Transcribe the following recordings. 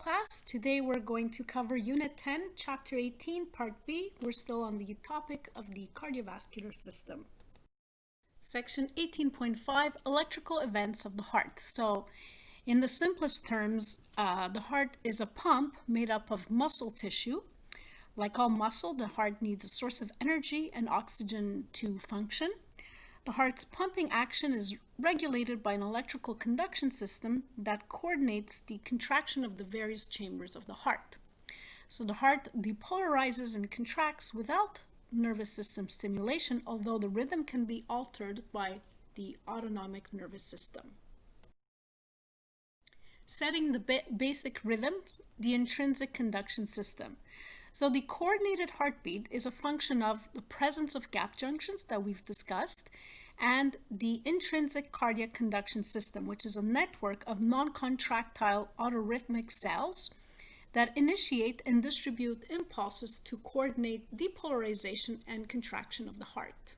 class. Today we're going to cover Unit 10, Chapter 18, Part B. We're still on the topic of the cardiovascular system. Section 18.5, Electrical Events of the Heart. So, in the simplest terms, the heart is a pump made up of muscle tissue. Like all muscle, the heart needs a source of energy and oxygen to function. The heart's pumping action is regulated by an electrical conduction system that coordinates the contraction of the various chambers of the heart. So the heart depolarizes and contracts without nervous system stimulation, although the rhythm can be altered by the autonomic nervous system. Setting the basic rhythm, the intrinsic conduction system. So the coordinated heartbeat is a function of the presence of gap junctions that we've discussed and the intrinsic cardiac conduction system, which is a network of non-contractile autorhythmic cells that initiate and distribute impulses to coordinate depolarization and contraction of the heart.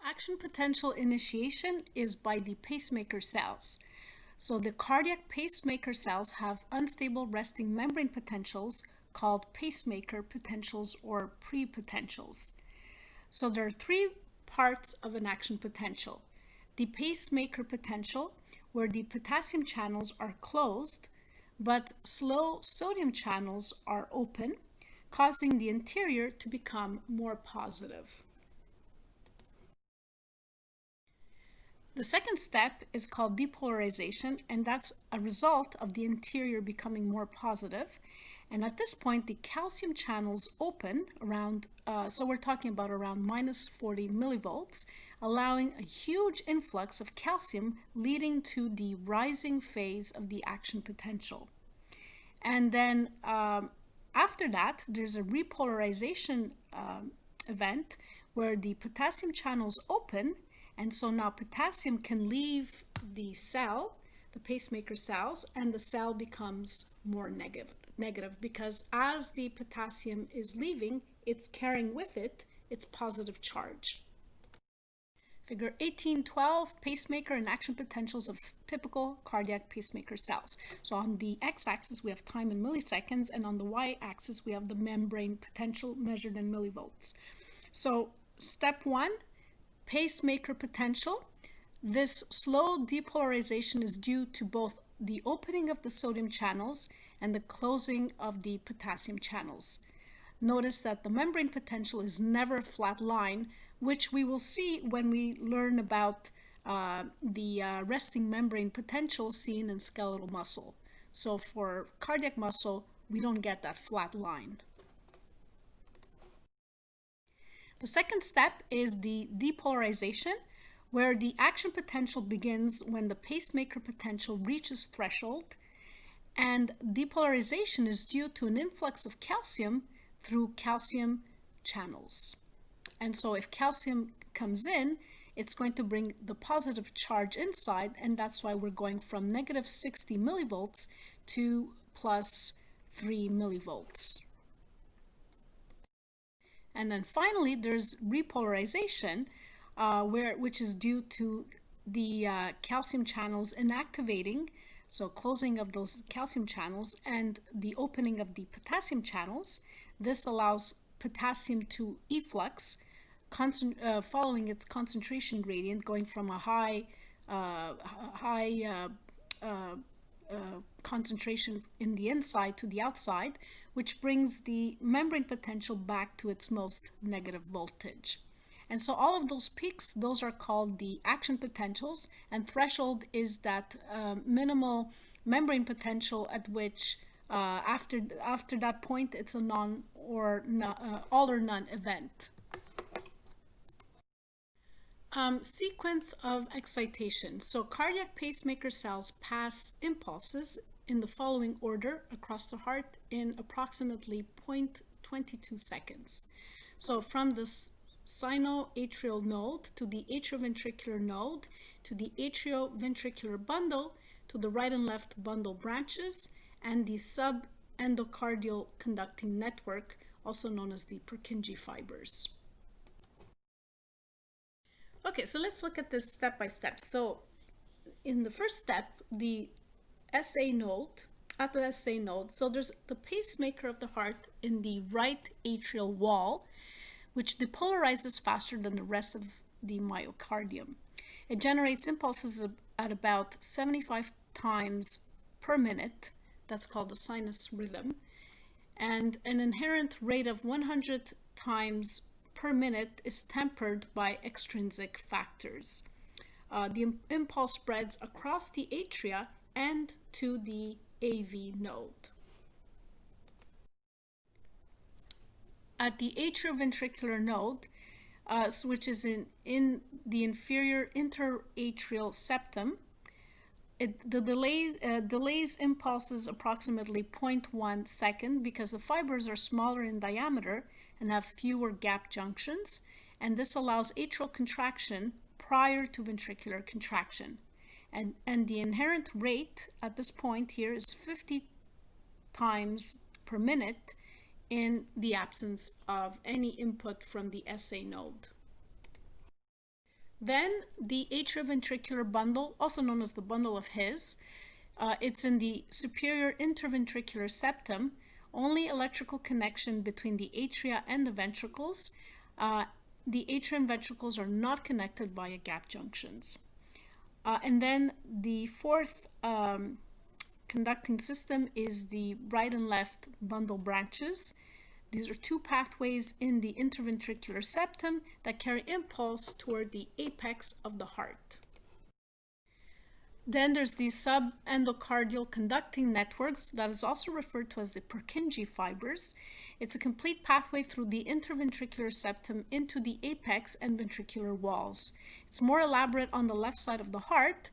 Action potential initiation is by the pacemaker cells. So the cardiac pacemaker cells have unstable resting membrane potentials called pacemaker potentials or pre-potentials. So there are three parts of an action potential. The pacemaker potential, where the potassium channels are closed, but slow sodium channels are open, causing the interior to become more positive. The second step is called depolarization, and that's a result of the interior becoming more positive. And at this point, the calcium channels open around, so we're talking about around minus 40 millivolts, allowing a huge influx of calcium leading to the rising phase of the action potential. And then after that, there's a repolarization event where the potassium channels open, and so now potassium can leave the cell, the pacemaker cells, and the cell becomes more negative because as the potassium is leaving, it's carrying with it its positive charge. Figure 18.12, pacemaker and action potentials of typical cardiac pacemaker cells. So on the x-axis we have time in milliseconds, and on the y-axis we have the membrane potential measured in millivolts. So step 1, pacemaker potential. This slow depolarization is due to both the opening of the sodium channels and the closing of the potassium channels. Notice that the membrane potential is never a flat line, which we will see when we learn about the resting membrane potential seen in skeletal muscle. So for cardiac muscle, we don't get that flat line. The second step is the depolarization, where the action potential begins when the pacemaker potential reaches threshold, and depolarization is due to an influx of calcium through calcium channels. And so if calcium comes in, it's going to bring the positive charge inside, and that's why we're going from negative 60 millivolts to plus 3 millivolts. And then finally, there's repolarization, which is due to the calcium channels inactivating, so closing of those calcium channels and the opening of the potassium channels. This allows potassium to efflux, following its concentration gradient, going from a high concentration in the inside to the outside, which brings the membrane potential back to its most negative voltage. And so all of those peaks, those are called the action potentials, and threshold is that minimal membrane potential at which after that point it's a all or none event. Sequence of excitation. So cardiac pacemaker cells pass impulses in the following order across the heart in approximately 0.22 seconds. So from the sinoatrial node to the atrioventricular node to the atrioventricular bundle to the right and left bundle branches and the subendocardial conducting network, also known as the Purkinje fibers. Okay, so let's look at this step by step. So in the first step, the SA node at the SA node. So there's the pacemaker of the heart in the right atrial wall, which depolarizes faster than the rest of the myocardium. It generates impulses at about 75 times per minute. That's called the sinus rhythm. And an inherent rate of 100 times per minute is tempered by extrinsic factors. The impulse spreads across the atria and to the AV node. At the atrioventricular node, which is in the inferior interatrial septum, the delays impulses approximately 0.1 second because the fibers are smaller in diameter and have fewer gap junctions, and this allows atrial contraction prior to ventricular contraction. And the inherent rate at this point here is 50 times per minute in the absence of any input from the SA node. Then the atrioventricular bundle, also known as the bundle of His, it's in the superior interventricular septum, only electrical connection between the atria and the ventricles. The atria and ventricles are not connected via gap junctions. And then the fourth conducting system is the right and left bundle branches. These are two pathways in the interventricular septum that carry impulse toward the apex of the heart. Then there's the subendocardial conducting networks that is also referred to as the Purkinje fibers. It's a complete pathway through the interventricular septum into the apex and ventricular walls. It's more elaborate on the left side of the heart.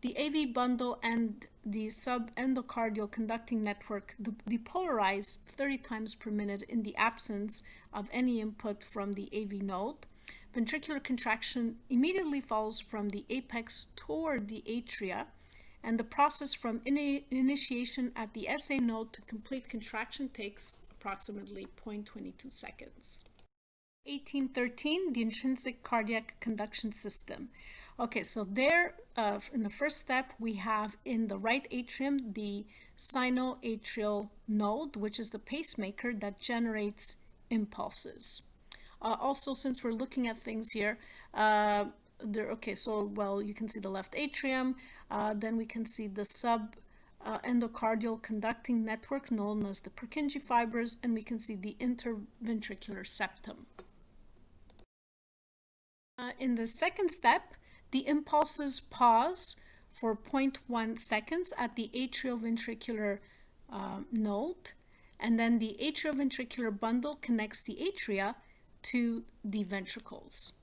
The AV bundle and the subendocardial conducting network depolarize 30 times per minute in the absence of any input from the AV node. Ventricular contraction immediately follows from the apex toward the atria, and the process from initiation at the SA node to complete contraction takes approximately 0.22 seconds. 1813, the intrinsic cardiac conduction system. Okay, so there, in the first step, we have in the right atrium the sinoatrial node, which is the pacemaker that generates impulses. Also, since we're looking at things here, you can see the left atrium, then we can see the subendocardial conducting network known as the Purkinje fibers, and we can see the interventricular septum. In the second step, the impulses pause for 0.1 seconds at the atrioventricular node, and then the atrioventricular bundle connects the atria to the ventricles.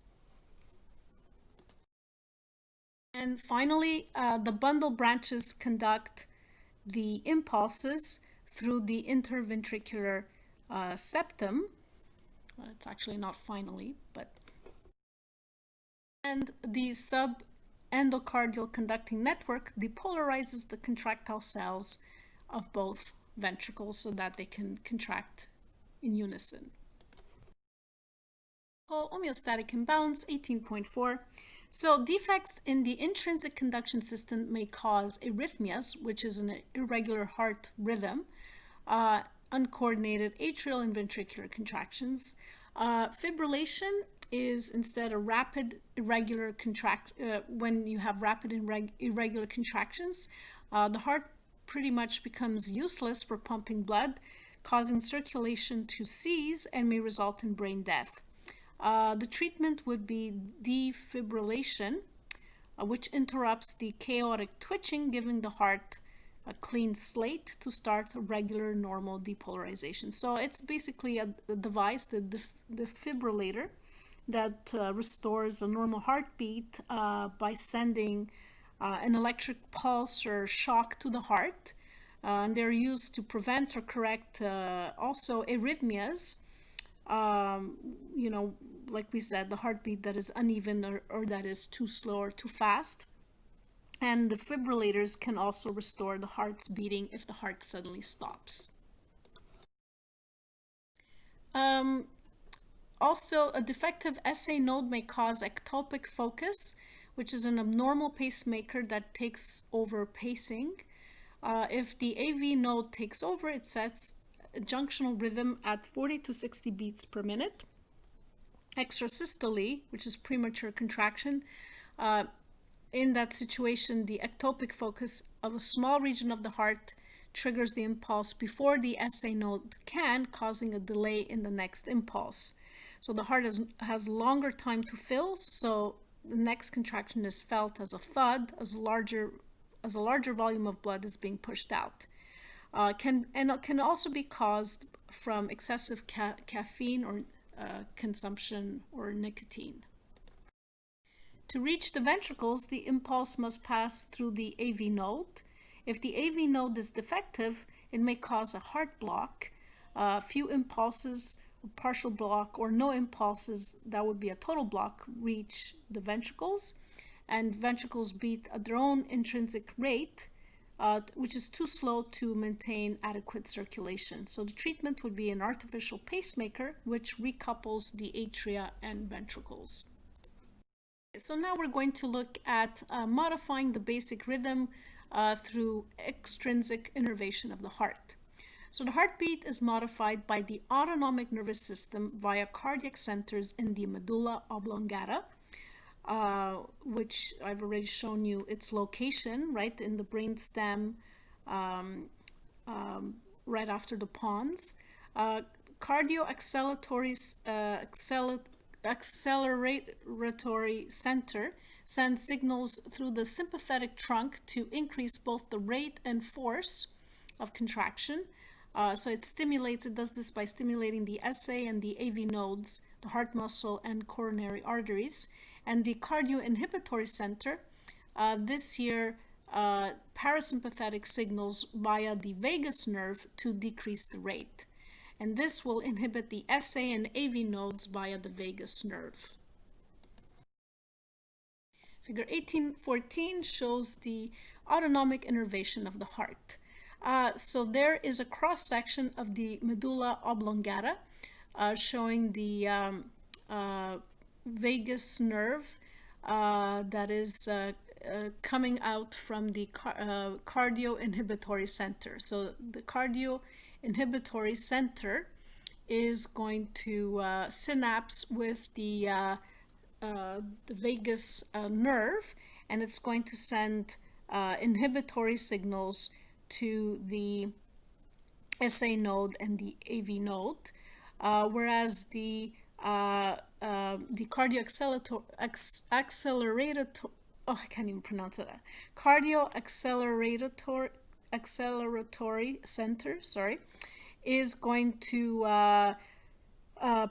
And finally, the bundle branches conduct the impulses through the interventricular septum. Well, it's actually not finally, but... And the subendocardial conducting network depolarizes the contractile cells of both ventricles so that they can contract in unison. Homeostatic imbalance 18.4. So defects in the intrinsic conduction system may cause arrhythmias, which is an irregular heart rhythm, uncoordinated atrial and ventricular contractions. Fibrillation is instead a rapid irregular when you have rapid irregular contractions, the heart pretty much becomes useless for pumping blood, causing circulation to cease and may result in brain death. The treatment would be defibrillation, which interrupts the chaotic twitching, giving the heart a clean slate to start a regular normal depolarization. So it's basically a device, the defibrillator, that restores a normal heartbeat by sending an electric pulse or shock to the heart. And they're used to prevent or correct also arrhythmias. Like we said, the heartbeat that is uneven or that is too slow or too fast. And the defibrillators can also restore the heart's beating if the heart suddenly stops. Also, a defective SA node may cause ectopic focus, which is an abnormal pacemaker that takes over pacing. If the AV node takes over, it sets a junctional rhythm at 40 to 60 beats per minute. Extrasystole, which is premature contraction, in that situation, the ectopic focus of a small region of the heart triggers the impulse before the SA node can, causing a delay in the next impulse. So the heart has longer time to fill, so the next contraction is felt as a thud, as a larger volume of blood is being pushed out. Can also be caused from excessive caffeine or consumption or nicotine. To reach the ventricles, the impulse must pass through the AV node. If the AV node is defective, it may cause a heart block. Few impulses, partial block, or no impulses, that would be a total block, reach the ventricles. And ventricles beat at their own intrinsic rate, which is too slow to maintain adequate circulation. So the treatment would be an artificial pacemaker, which recouples the atria and ventricles. So now we're going to look at modifying the basic rhythm through extrinsic innervation of the heart. So the heartbeat is modified by the autonomic nervous system via cardiac centers in the medulla oblongata, which I've already shown you its location, right, in the brainstem, right after the pons. Acceleratory center sends signals through the sympathetic trunk to increase both the rate and force of contraction. So it does this by stimulating the SA and the AV nodes, the heart muscle and coronary arteries. And the cardioinhibitory center, this here, parasympathetic signals via the vagus nerve to decrease the rate. And this will inhibit the SA and AV nodes via the vagus nerve. Figure 1814 shows the autonomic innervation of the heart. So there is a cross-section of the medulla oblongata showing the vagus nerve that is coming out from the cardioinhibitory center. So the cardioinhibitory center is going to synapse with the vagus nerve, and it's going to send inhibitory signals to the SA node and the AV node, whereas the acceleratory center, is going to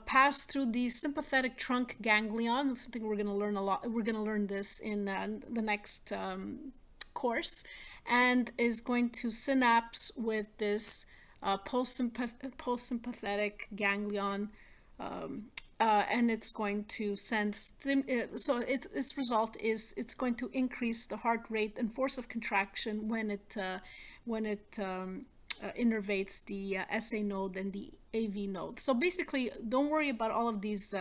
pass through the sympathetic trunk ganglion. Something we're going to learn a lot. We're going to learn this in the next course, and is going to synapse with this postsympathetic ganglion, and it's going to send so its result is it's going to increase the heart rate and force of contraction when it innervates the SA node and the AV node. So basically, don't worry about all of these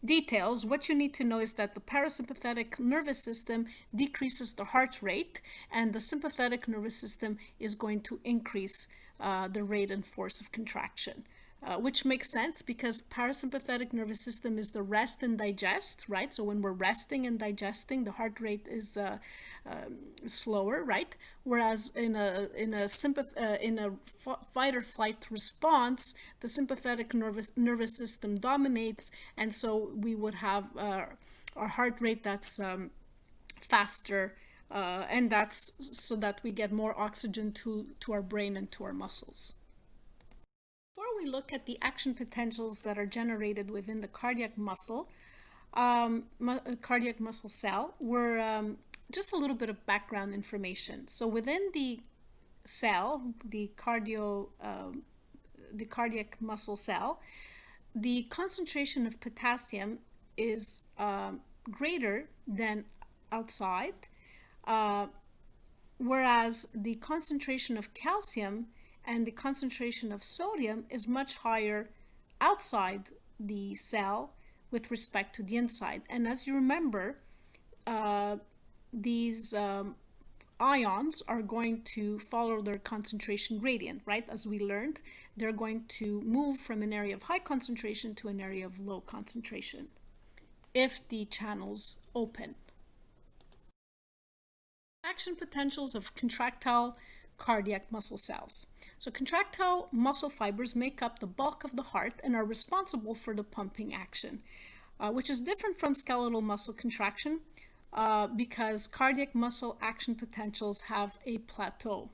details. What you need to know is that the parasympathetic nervous system decreases the heart rate, and the sympathetic nervous system is going to increase the rate and force of contraction, which makes sense because parasympathetic nervous system is the rest and digest, right? So when we're resting and digesting, the heart rate is slower, right? Whereas in a fight or flight response, the sympathetic nervous system dominates, and so we would have our heart rate that's faster, and that's so that we get more oxygen to our brain and to our muscles. Before we look at the action potentials that are generated within the cardiac muscle cell, we're just a little bit of background information. So within the cell, the cardiac muscle cell, the concentration of potassium is greater than outside, whereas the concentration of calcium and the concentration of sodium is much higher outside the cell with respect to the inside. And as you remember, these ions are going to follow their concentration gradient, right? As we learned, they're going to move from an area of high concentration to an area of low concentration if the channels open. Action potentials of contractile cardiac muscle cells. So contractile muscle fibers make up the bulk of the heart and are responsible for the pumping action, which is different from skeletal muscle contraction because cardiac muscle action potentials have a plateau.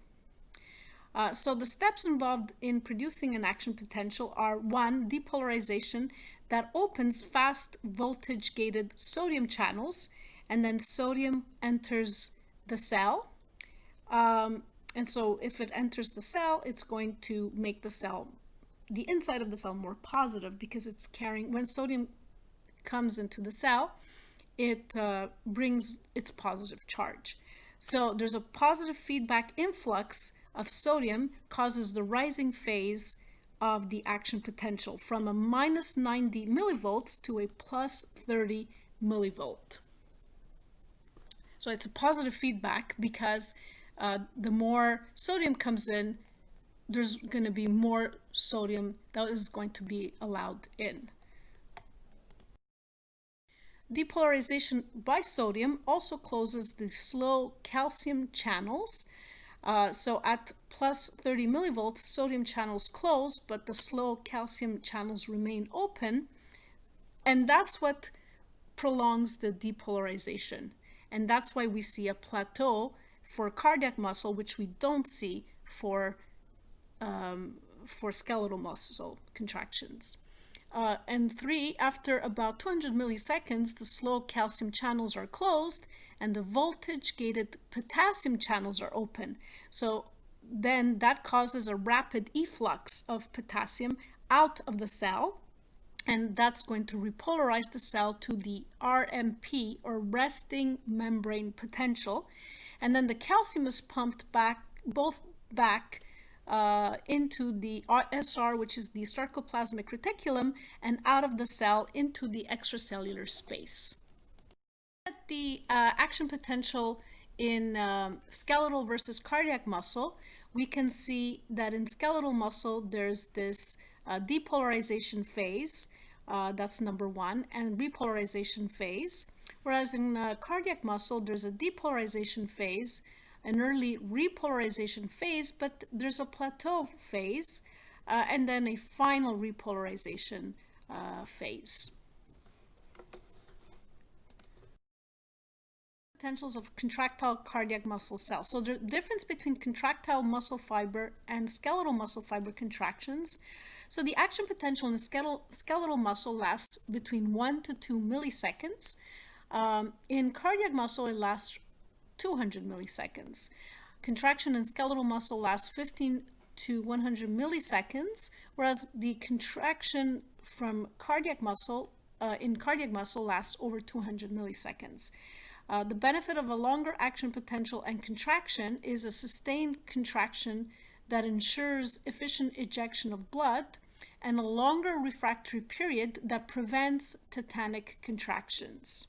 So the steps involved in producing an action potential are: 1, depolarization, that opens fast voltage gated sodium channels, and then sodium enters the cell. And so if it enters the cell, it's going to make the cell, the inside of the cell, more positive because it's carrying, when sodium comes into the cell, it brings its positive charge. So there's a positive feedback influx of sodium causes the rising phase of the action potential from a minus 90 millivolts to a plus 30 millivolt. So it's a positive feedback because the more sodium comes in, there's going to be more sodium that is going to be allowed in. Depolarization by sodium also closes the slow calcium channels. So at plus 30 millivolts, sodium channels close, but the slow calcium channels remain open. And that's what prolongs the depolarization. And that's why we see a plateau for cardiac muscle, which we don't see for skeletal muscle contractions. And 3, after about 200 milliseconds, the slow calcium channels are closed and the voltage-gated potassium channels are open. So then that causes a rapid efflux of potassium out of the cell, and that's going to repolarize the cell to the RMP, or resting membrane potential. And then the calcium is pumped back into the SR, which is the sarcoplasmic reticulum, and out of the cell into the extracellular space. At the action potential in skeletal versus cardiac muscle, we can see that in skeletal muscle there's this depolarization phase, that's number 1, and repolarization phase, whereas in cardiac muscle there's a depolarization phase, an early repolarization phase, but there's a plateau phase, and then a final repolarization phase. Potentials of contractile cardiac muscle cells. So the difference between contractile muscle fiber and skeletal muscle fiber contractions. So the action potential in skeletal muscle lasts between 1 to 2 milliseconds. In cardiac muscle, it lasts 200 milliseconds. Contraction in skeletal muscle lasts 15 to 100 milliseconds, whereas the contraction from cardiac muscle in cardiac muscle lasts over 200 milliseconds. The benefit of a longer action potential and contraction is a sustained contraction that ensures efficient ejection of blood, and a longer refractory period that prevents tetanic contractions.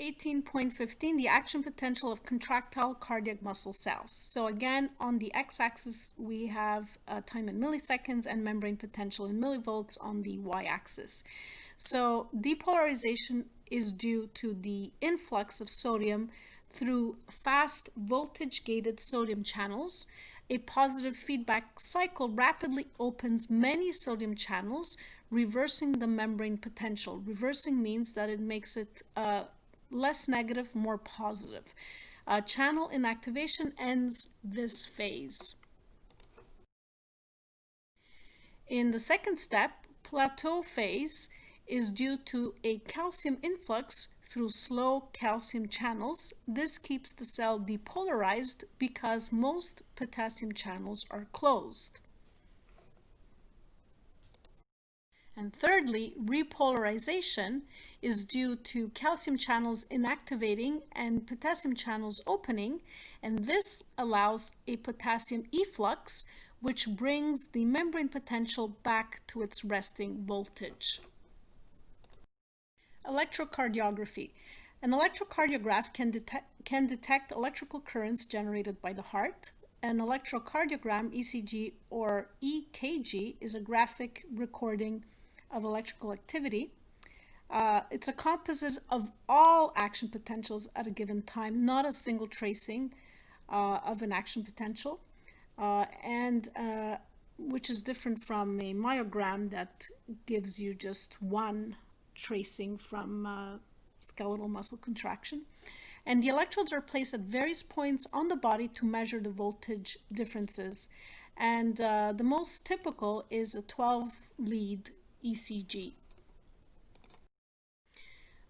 18.15, the action potential of contractile cardiac muscle cells. So again, on the x-axis we have time in milliseconds and membrane potential in millivolts on the y-axis. So depolarization is due to the influx of sodium through fast voltage-gated sodium channels. A positive feedback cycle rapidly opens many sodium channels, reversing the membrane potential. Reversing means that it makes it less negative, more positive. Channel inactivation ends this phase. In the second step, plateau phase is due to a calcium influx through slow calcium channels. This keeps the cell depolarized because most potassium channels are closed. And thirdly, repolarization is due to calcium channels inactivating and potassium channels opening, and this allows a potassium efflux, which brings the membrane potential back to its resting voltage. Electrocardiography. An electrocardiograph can detect electrical currents generated by the heart. An electrocardiogram, ECG or EKG, is a graphic recording of electrical activity. It's a composite of all action potentials at a given time, not a single tracing of an action potential, and which is different from a myogram that gives you just one tracing from skeletal muscle contraction. And the electrodes are placed at various points on the body to measure the voltage differences. And the most typical is a 12-lead ECG.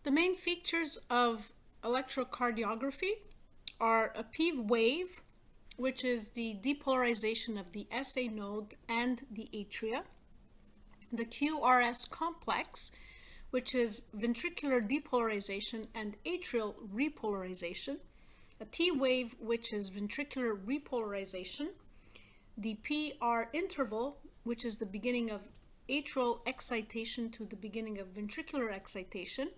The main features of electrocardiography are a P wave, which is the depolarization of the SA node and the atria, the QRS complex, which is ventricular depolarization and atrial repolarization, a T wave, which is ventricular repolarization, the PR interval, which is the beginning of atrial excitation to the beginning of ventricular excitation,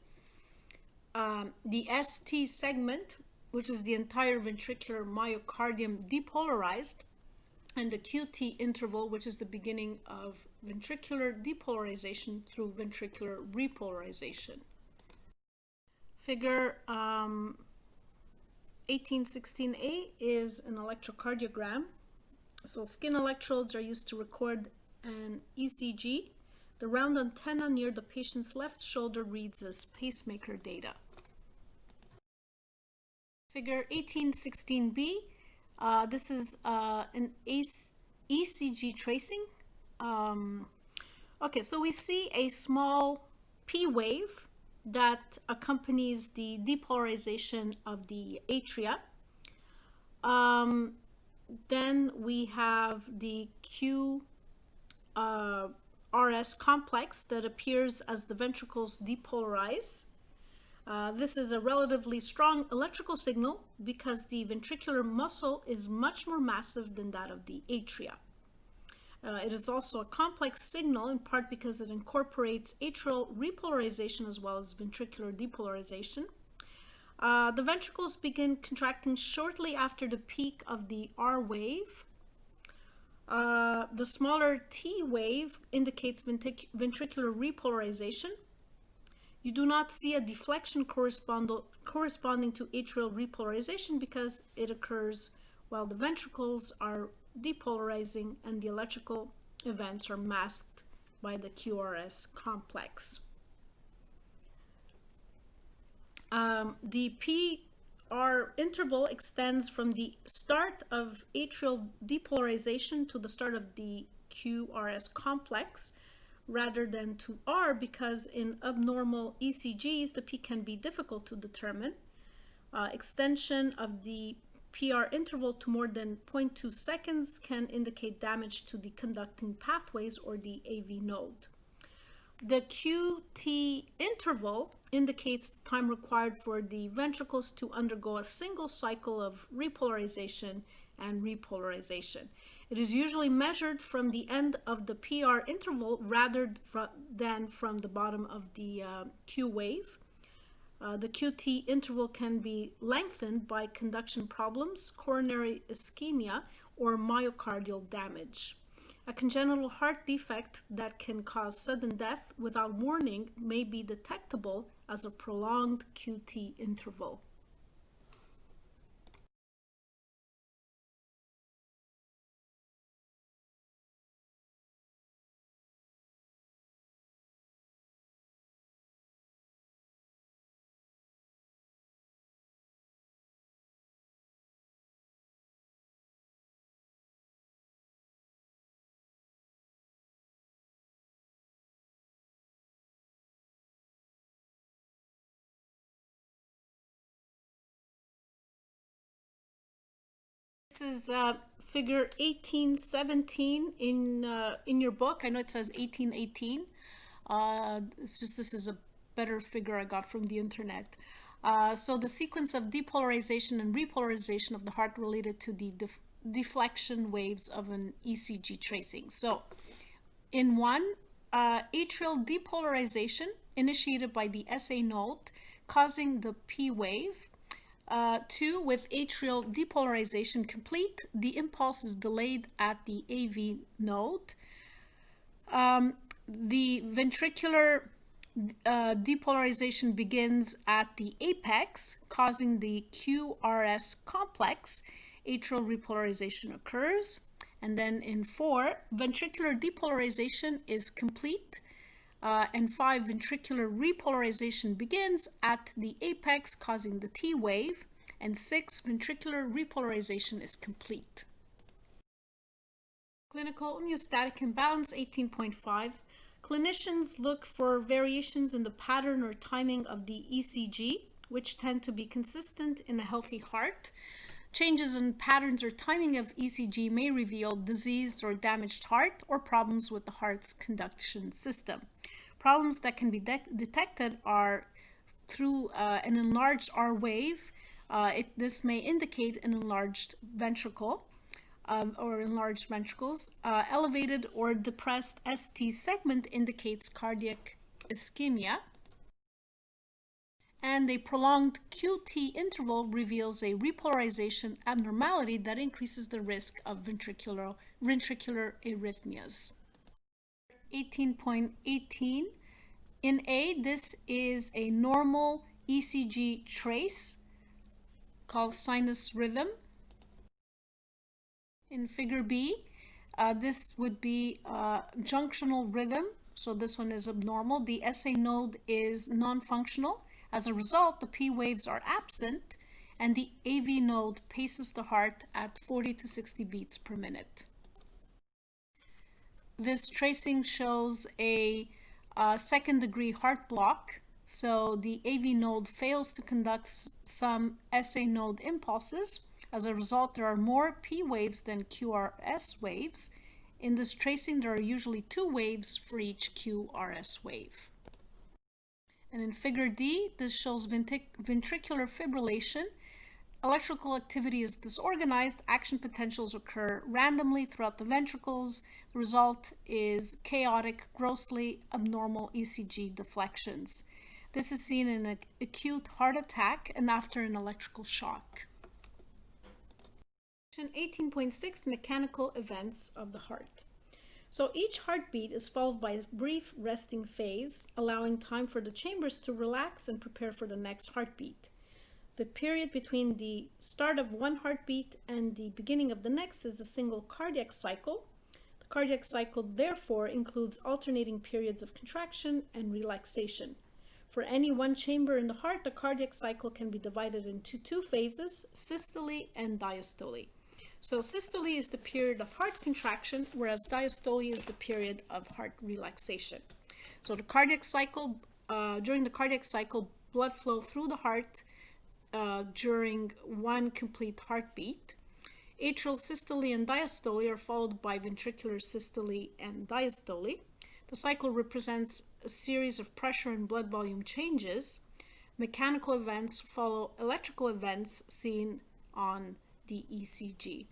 the ST segment, which is the entire ventricular myocardium depolarized, and the QT interval, which is the beginning of ventricular depolarization through ventricular repolarization. Figure 1816A is an electrocardiogram. So skin electrodes are used to record an ECG. The round antenna near the patient's left shoulder reads as pacemaker data. Figure 1816B, this is an ECG tracing. Okay, so we see a small P wave that accompanies the depolarization of the atria. Then we have the QRS complex that appears as the ventricles depolarize. This is a relatively strong electrical signal because the ventricular muscle is much more massive than that of the atria. It is also a complex signal in part because it incorporates atrial repolarization as well as ventricular depolarization. The ventricles begin contracting shortly after the peak of the R wave. The smaller T wave indicates ventricular repolarization. You do not see a deflection corresponding to atrial repolarization because it occurs while the ventricles are depolarizing and the electrical events are masked by the QRS complex. The PR interval extends from the start of atrial depolarization to the start of the QRS complex rather than to R, because in abnormal ECGs the P can be difficult to determine. Extension of the PR interval to more than 0.2 seconds can indicate damage to the conducting pathways or the AV node. The QT interval indicates the time required for the ventricles to undergo a single cycle of repolarization and repolarization. It is usually measured from the end of the PR interval rather than from the bottom of the Q wave. The QT interval can be lengthened by conduction problems, coronary ischemia, or myocardial damage. A congenital heart defect that can cause sudden death without warning may be detectable as a prolonged QT interval. This is figure 1817 in your book. I know it says 1818. It's just this is a better figure I got from the internet. So the sequence of depolarization and repolarization of the heart related to the deflection waves of an ECG tracing. So in one, atrial depolarization initiated by the SA node causing the P wave. 2, with atrial depolarization complete, the impulse is delayed at the AV node. The ventricular depolarization begins at the apex, causing the QRS complex. Atrial repolarization occurs. And then in 4, ventricular depolarization is complete. And 5, ventricular repolarization begins at the apex, causing the T wave. And 6, ventricular repolarization is complete. Clinical homeostatic imbalance 18.5. Clinicians look for variations in the pattern or timing of the ECG, which tend to be consistent in a healthy heart. Changes in patterns or timing of ECG may reveal diseased or damaged heart or problems with the heart's conduction system. Problems that can be detected are through an enlarged R wave. This may indicate an enlarged ventricle or enlarged ventricles. Elevated or depressed ST segment indicates cardiac ischemia. And a prolonged QT interval reveals a repolarization abnormality that increases the risk of ventricular arrhythmias. 18.18. In A, this is a normal ECG trace called sinus rhythm. In figure B, this would be junctional rhythm. So this one is abnormal. The SA node is non-functional. As a result, the P waves are absent, and the AV node paces the heart at 40 to 60 beats per minute. This tracing shows a second-degree heart block. So the AV node fails to conduct some SA node impulses. As a result, there are more P waves than QRS waves. In this tracing, there are usually 2 waves for each QRS wave. And in figure D, this shows ventricular fibrillation. Electrical activity is disorganized. Action potentials occur randomly throughout the ventricles. The result is chaotic, grossly abnormal ECG deflections. This is seen in an acute heart attack and after an electrical shock. 18.6, mechanical events of the heart. So each heartbeat is followed by a brief resting phase, allowing time for the chambers to relax and prepare for the next heartbeat. The period between the start of one heartbeat and the beginning of the next is a single cardiac cycle. The cardiac cycle, therefore, includes alternating periods of contraction and relaxation. For any one chamber in the heart, the cardiac cycle can be divided into 2 phases, systole and diastole. So systole is the period of heart contraction, whereas diastole is the period of heart relaxation. So the cardiac cycle, during the cardiac cycle, blood flow through the heart during one complete heartbeat. Atrial systole and diastole are followed by ventricular systole and diastole. The cycle represents a series of pressure and blood volume changes. Mechanical events follow electrical events seen on the ECG.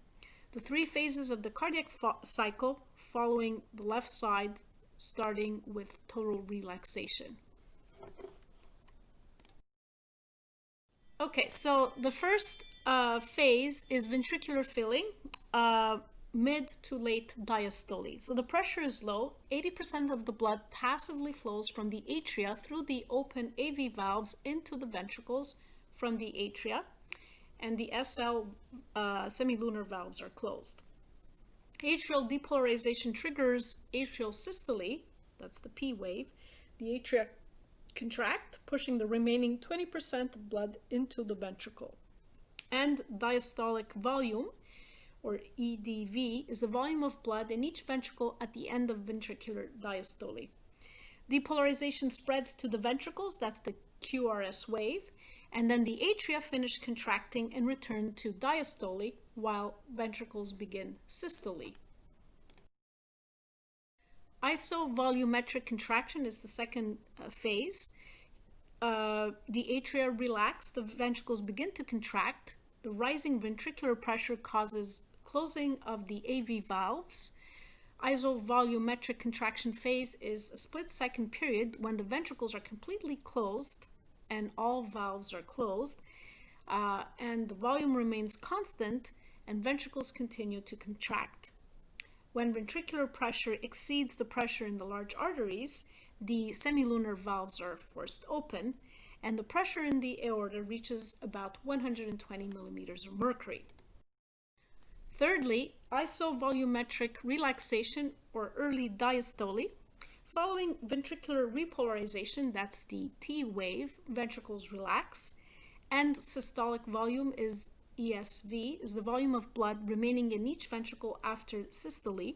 The 3 phases of the cardiac cycle following the left side, starting with total relaxation. Okay, so the first phase is ventricular filling, mid to late diastole. So the pressure is low. 80% of the blood passively flows from the atria through the open AV valves into the ventricles from the atria, and the SL semilunar valves are closed. Atrial depolarization triggers atrial systole, that's the P wave. The atria contract, pushing the remaining 20% of blood into the ventricle. And diastolic volume, or EDV, is the volume of blood in each ventricle at the end of ventricular diastole. Depolarization spreads to the ventricles, that's the QRS wave, and then the atria finish contracting and return to diastole while ventricles begin systole. Isovolumetric contraction is the second phase. The atria relax, the ventricles begin to contract. The rising ventricular pressure causes closing of the AV valves. Isovolumetric contraction phase is a split-second period when the ventricles are completely closed and all valves are closed, and the volume remains constant and ventricles continue to contract. When ventricular pressure exceeds the pressure in the large arteries, the semilunar valves are forced open, and the pressure in the aorta reaches about 120 millimeters of mercury. Thirdly, isovolumetric relaxation or early diastole. Following ventricular repolarization, that's the T wave, ventricles relax, and systolic volume is ESV, is the volume of blood remaining in each ventricle after systole.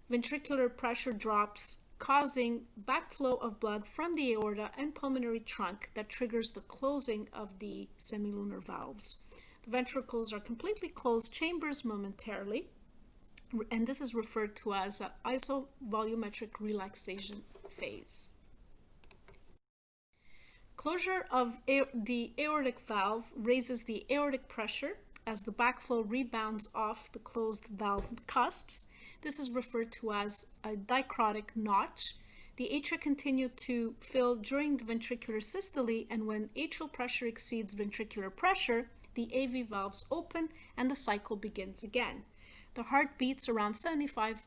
Ventricular pressure drops, causing backflow of blood from the aorta and pulmonary trunk that triggers the closing of the semilunar valves. The ventricles are completely closed chambers momentarily, and this is referred to as an isovolumetric relaxation phase. Closure of the aortic valve raises the aortic pressure as the backflow rebounds off the closed valve cusps. This is referred to as a dicrotic notch. The atria continue to fill during the ventricular systole, and when atrial pressure exceeds ventricular pressure, the AV valves open and the cycle begins again. The heart beats around 75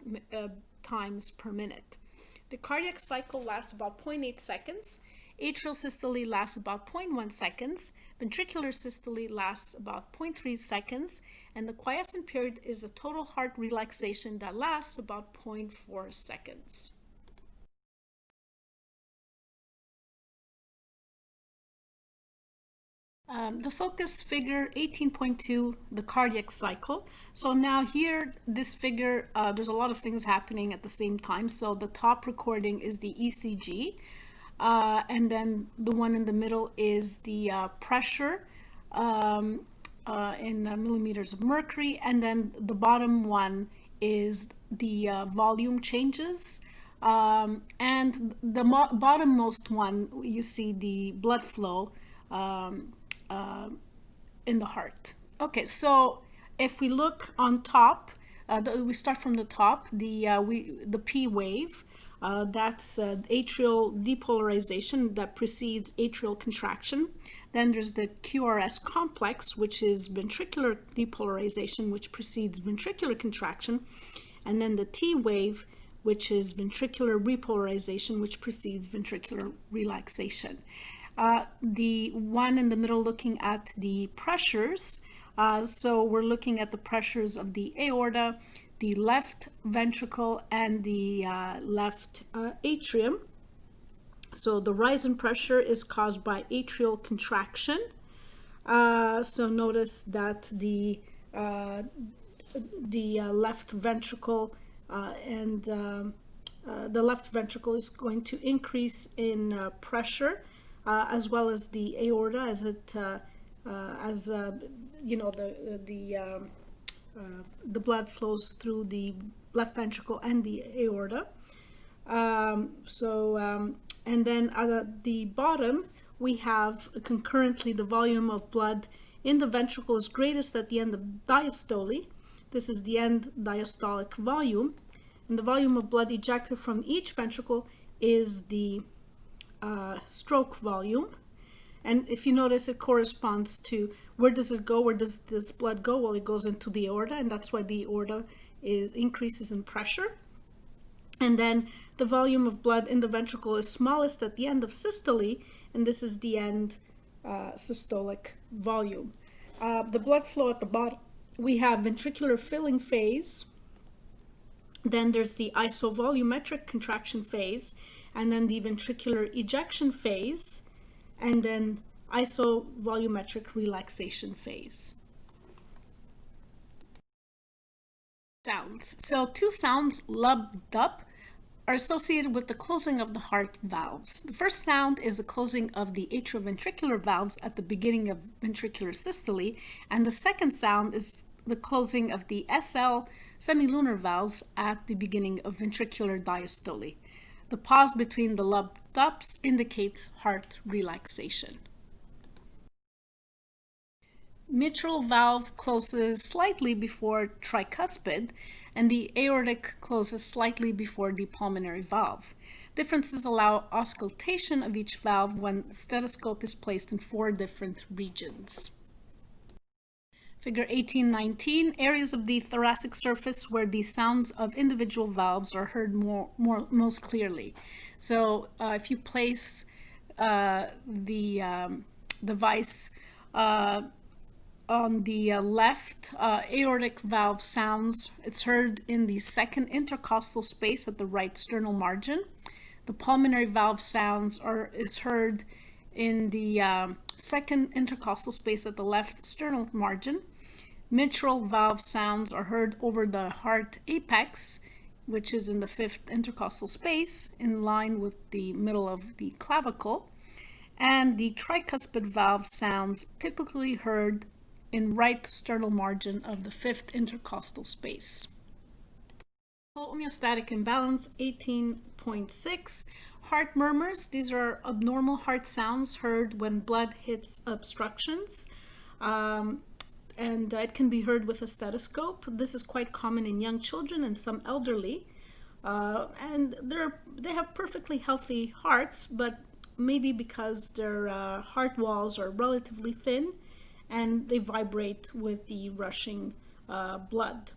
times per minute. The cardiac cycle lasts about 0.8 seconds. Atrial systole lasts about 0.1 seconds. Ventricular systole lasts about 0.3 seconds. And the quiescent period is a total heart relaxation that lasts about 0.4 seconds. The focus figure 18.2, the cardiac cycle. So now here, this figure, there's a lot of things happening at the same time. So the top recording is the ECG, and then the one in the middle is the pressure in millimeters of mercury, and then the bottom one is the volume changes. And the bottommost one, you see the blood flow in the heart. Okay, so if we look on top, we start from the top, the P wave, that's atrial depolarization that precedes atrial contraction. Then there's the QRS complex, which is ventricular depolarization, which precedes ventricular contraction. And then the T wave, which is ventricular repolarization, which precedes ventricular relaxation. The one in the middle looking at the pressures, so we're looking at the pressures of the aorta, the left ventricle, and the left atrium. So the rise in pressure is caused by atrial contraction. So notice that the left ventricle and the left ventricle is going to increase in pressure, as well as the aorta, as it the blood flows through the left ventricle and the aorta. And then at the bottom, we have concurrently the volume of blood in the ventricle is greatest at the end of diastole. This is the end diastolic volume. And the volume of blood ejected from each ventricle is the stroke volume. And if you notice, it corresponds to where does it go? Where does this blood go? Well, it goes into the aorta, and that's why the aorta increases in pressure. And then the volume of blood in the ventricle is smallest at the end of systole, and this is the end systolic volume. The blood flow at the bottom, we have ventricular filling phase, then there's the isovolumetric contraction phase, and then the ventricular ejection phase, and then isovolumetric relaxation phase. Sounds. So two sounds, lub, dup, are associated with the closing of the heart valves. The first sound is the closing of the atrioventricular valves at the beginning of ventricular systole, and the second sound is the closing of the SL semilunar valves at the beginning of ventricular diastole. The pause between the lub dups indicates heart relaxation. Mitral valve closes slightly before tricuspid, and the aortic closes slightly before the pulmonary valve. Differences allow auscultation of each valve when stethoscope is placed in 4 different regions. Figure 18-19, areas of the thoracic surface where the sounds of individual valves are heard most clearly. So if you place the device on the left, aortic valve sounds, it's heard in the second intercostal space at the right sternal margin. The pulmonary valve sounds is heard in the second intercostal space at the left sternal margin. Mitral valve sounds are heard over the heart apex, which is in the fifth intercostal space, in line with the middle of the clavicle. And the tricuspid valve sounds typically heard in right sternal margin of the fifth intercostal space. Homeostatic imbalance 18.6. Heart murmurs. These are abnormal heart sounds heard when blood hits obstructions. And it can be heard with a stethoscope. This is quite common in young children and some elderly. And they have perfectly healthy hearts, but maybe because their heart walls are relatively thin and they vibrate with the rushing blood.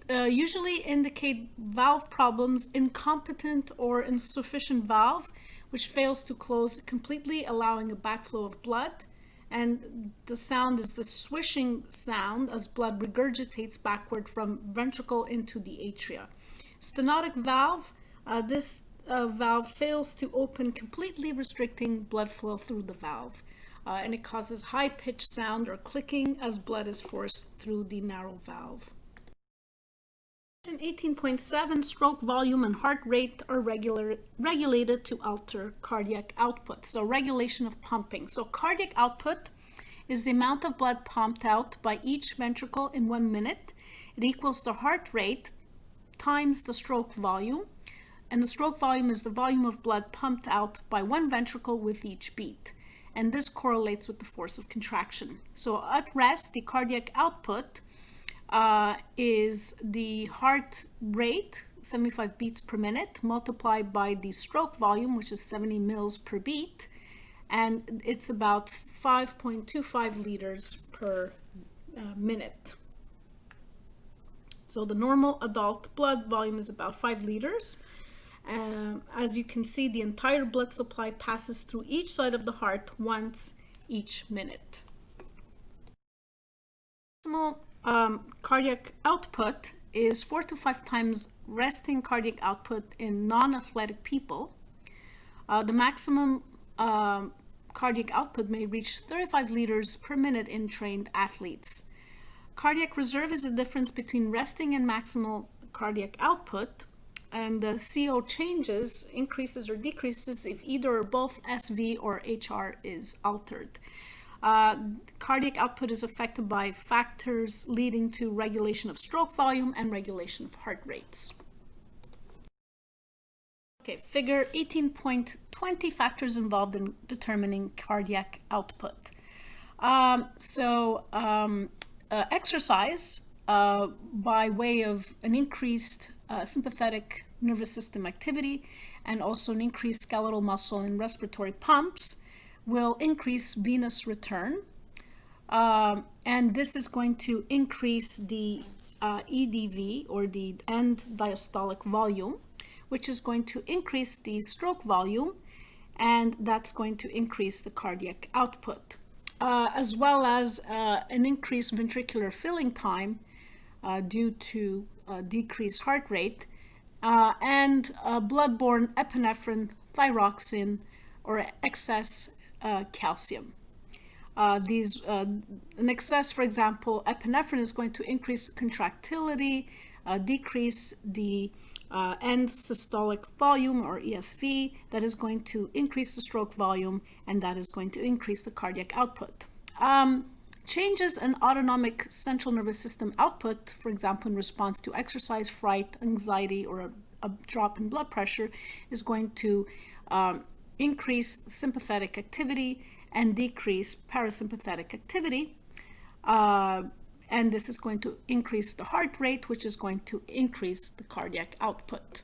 Usually indicate valve problems, incompetent or insufficient valve, which fails to close completely, allowing a backflow of blood. And the sound is the swishing sound as blood regurgitates backward from ventricle into the atria. Stenotic valve, this valve fails to open completely, restricting blood flow through the valve. And it causes high-pitched sound or clicking as blood is forced through the narrow valve. In 18.7, stroke volume and heart rate are regulated to alter cardiac output. So regulation of pumping. So cardiac output is the amount of blood pumped out by each ventricle in 1 minute. It equals the heart rate times the stroke volume. And the stroke volume is the volume of blood pumped out by one ventricle with each beat. And this correlates with the force of contraction. So at rest, the cardiac output is the heart rate, 75 beats per minute, multiplied by the stroke volume, which is 70 mils per beat, and it's about 5.25 liters per minute. So the normal adult blood volume is about 5 liters. As you can see, the entire blood supply passes through each side of the heart once each minute. Cardiac output is 4 to 5 times resting cardiac output in non-athletic people. The maximum cardiac output may reach 35 liters per minute in trained athletes. Cardiac reserve is the difference between resting and maximal cardiac output, and the CO changes, increases or decreases if either or both SV or HR is altered. Cardiac output is affected by factors leading to regulation of stroke volume and regulation of heart rates. Okay, figure 18.20, factors involved in determining cardiac output. Exercise by way of an increased sympathetic nervous system activity and also an increased skeletal muscle and respiratory pumps will increase venous return, and this is going to increase the EDV, or the end diastolic volume, which is going to increase the stroke volume, and that's going to increase the cardiac output, as well as an increased ventricular filling time due to decreased heart rate, and blood-borne epinephrine, thyroxine, or excess calcium. An excess, for example, epinephrine is going to increase contractility, decrease the end systolic volume, or ESV, that is going to increase the stroke volume, and that is going to increase the cardiac output. Changes in autonomic central nervous system output, for example, in response to exercise, fright, anxiety, or a drop in blood pressure, is going to increase sympathetic activity and decrease parasympathetic activity. And this is going to increase the heart rate, which is going to increase the cardiac output.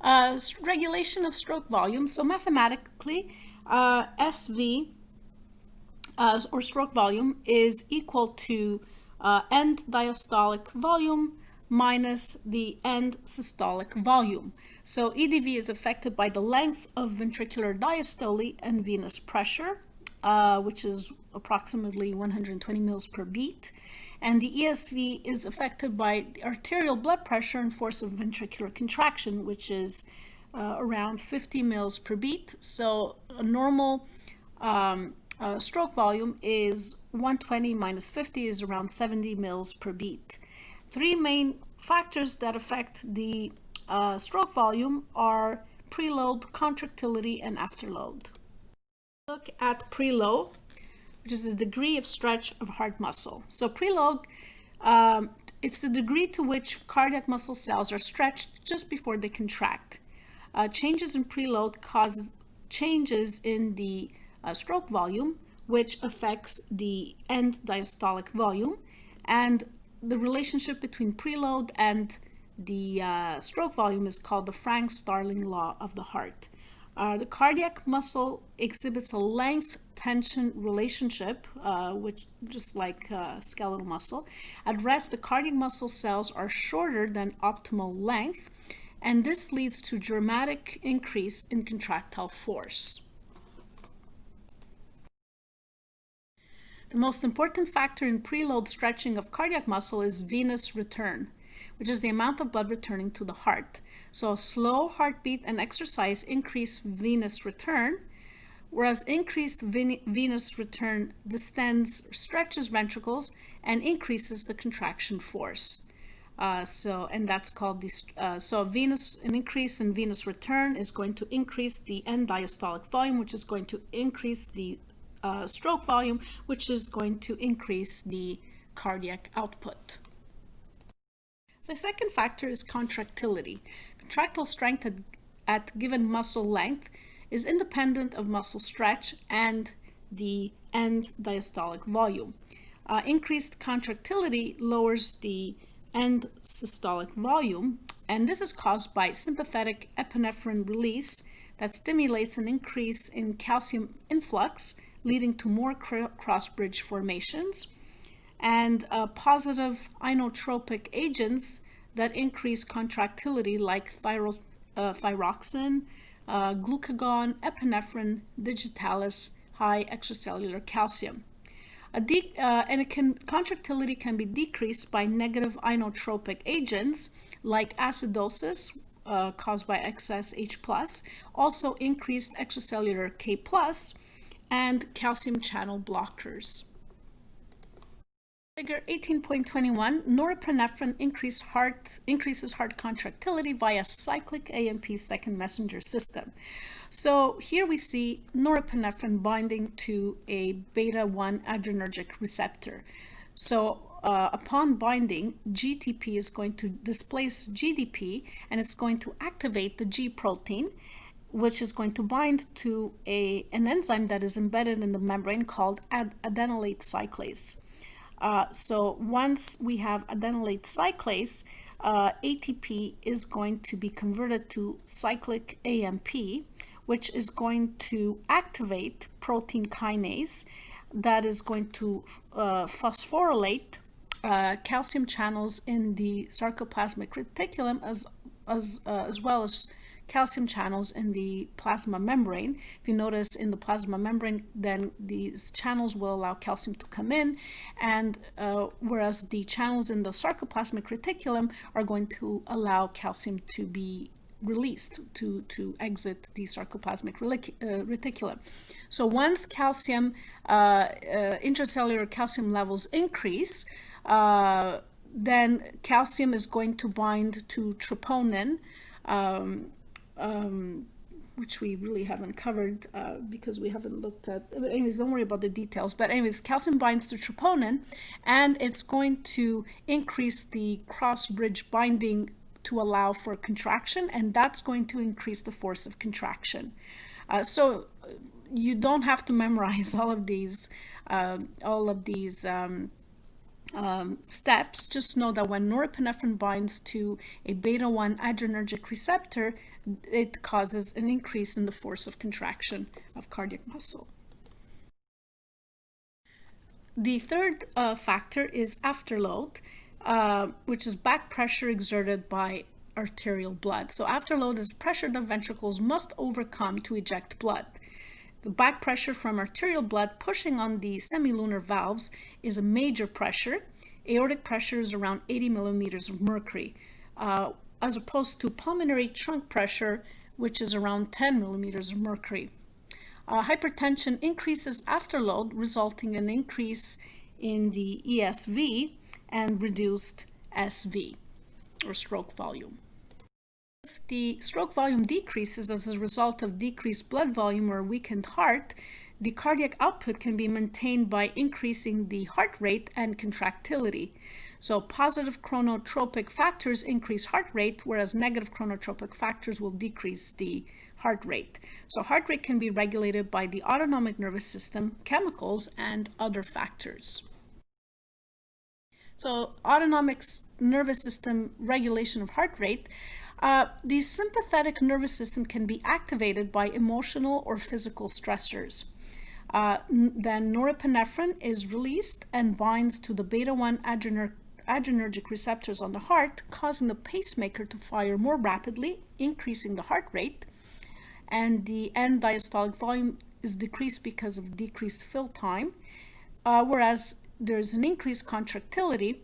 Regulation of stroke volume. So mathematically, SV or stroke volume is equal to end diastolic volume minus the end systolic volume. So EDV is affected by the length of ventricular diastole and venous pressure, which is approximately 120 mils per beat. And the ESV is affected by the arterial blood pressure and force of ventricular contraction, which is around 50 mils per beat. So a normal stroke volume is 120 minus 50 is around 70 mils per beat. Three main factors that affect the stroke volume are preload, contractility, and afterload. Look at preload, which is the degree of stretch of heart muscle. So preload, it's the degree to which cardiac muscle cells are stretched just before they contract. Changes in preload cause changes in the stroke volume, which affects the end diastolic volume, and the relationship between preload and the stroke volume is called the Frank-Starling law of the heart. The cardiac muscle exhibits a length tension relationship, which just like skeletal muscle. At rest, the cardiac muscle cells are shorter than optimal length, and this leads to dramatic increase in contractile force. The most important factor in preload stretching of cardiac muscle is venous return, which is the amount of blood returning to the heart. So a slow heartbeat and exercise increase venous return, whereas increased venous return distends, stretches ventricles, and increases the contraction force. And that's called an increase in venous return is going to increase the end diastolic volume, which is going to increase the stroke volume, which is going to increase the cardiac output. The second factor is contractility. Contractile strength at given muscle length is independent of muscle stretch and the end diastolic volume. Increased contractility lowers the end systolic volume, and this is caused by sympathetic epinephrine release that stimulates an increase in calcium influx, leading to more cross-bridge formations, and positive inotropic agents that increase contractility like thyroxine, glucagon, epinephrine, digitalis, high extracellular calcium. Contractility can be decreased by negative inotropic agents like acidosis caused by excess H+, also increased extracellular K+, and calcium channel blockers. Figure 18.21, norepinephrine increases heart contractility via cyclic AMP second messenger system. So here we see norepinephrine binding to a beta-1 adrenergic receptor. So upon binding, GTP is going to displace GDP, and it's going to activate the G protein, which is going to bind to an enzyme that is embedded in the membrane called adenylate cyclase. So once we have adenylate cyclase, ATP is going to be converted to cyclic AMP, which is going to activate protein kinase that is going to phosphorylate calcium channels in the sarcoplasmic reticulum as well as calcium channels in the plasma membrane. If you notice in the plasma membrane, then these channels will allow calcium to come in, and whereas the channels in the sarcoplasmic reticulum are going to allow calcium to be released to exit the sarcoplasmic reticulum. So once calcium, intracellular calcium levels increase, then calcium is going to bind to troponin, which we really haven't covered because we haven't looked at. Anyways, don't worry about the details. But anyways, calcium binds to troponin, and it's going to increase the cross-bridge binding to allow for contraction, and that's going to increase the force of contraction. So you don't have to memorize all of these steps, just know that when norepinephrine binds to a beta-1 adrenergic receptor, it causes an increase in the force of contraction of cardiac muscle. The third factor is afterload, which is back pressure exerted by arterial blood. So afterload is pressure the ventricles must overcome to eject blood. The back pressure from arterial blood pushing on the semilunar valves is a major pressure. Aortic pressure is around 80 millimeters of mercury, as opposed to pulmonary trunk pressure, which is around 10 millimeters of mercury. Hypertension increases afterload, resulting in an increase in the ESV and reduced SV, or stroke volume. If the stroke volume decreases as a result of decreased blood volume or weakened heart, the cardiac output can be maintained by increasing the heart rate and contractility. So positive chronotropic factors increase heart rate, whereas negative chronotropic factors will decrease the heart rate. So heart rate can be regulated by the autonomic nervous system, chemicals, and other factors. So autonomic nervous system regulation of heart rate. The sympathetic nervous system can be activated by emotional or physical stressors. Then norepinephrine is released and binds to the beta-1 adrenergic receptors on the heart, causing the pacemaker to fire more rapidly, increasing the heart rate, and the end diastolic volume is decreased because of decreased fill time, whereas there's an increased contractility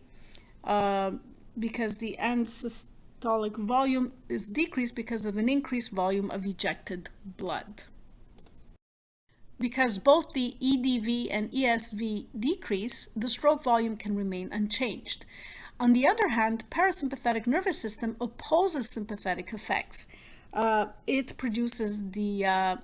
because the end systolic volume is decreased because of an increased volume of ejected blood. Because both the EDV and ESV decrease, the stroke volume can remain unchanged. On the other hand, parasympathetic nervous system opposes sympathetic effects. It produces the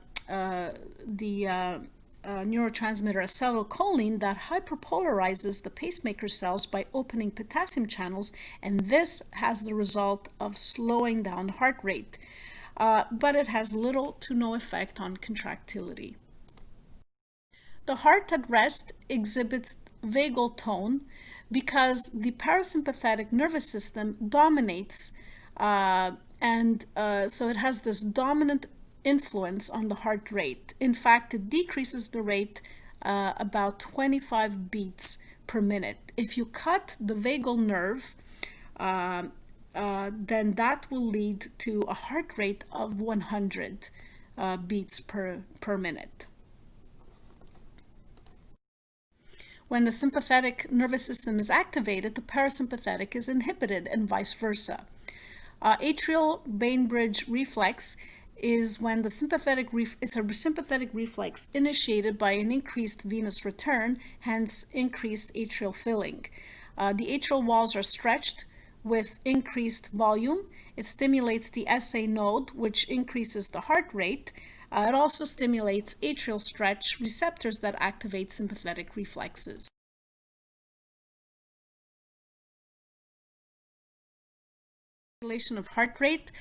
neurotransmitter acetylcholine that hyperpolarizes the pacemaker cells by opening potassium channels, and this has the result of slowing down heart rate, but it has little to no effect on contractility. The heart at rest exhibits vagal tone because the parasympathetic nervous system dominates, so it has this dominant influence on the heart rate. In fact, it decreases the rate about 25 beats per minute. If you cut the vagal nerve, then that will lead to a heart rate of 100 beats per minute. When the sympathetic nervous system is activated, the parasympathetic is inhibited and vice versa. Atrial Bainbridge reflex is when the sympathetic it's a sympathetic reflex initiated by an increased venous return, hence increased atrial filling. The atrial walls are stretched with increased volume. It stimulates the SA node, which increases the heart rate. It also stimulates atrial stretch receptors that activate sympathetic reflexes. Regulation of heart rate.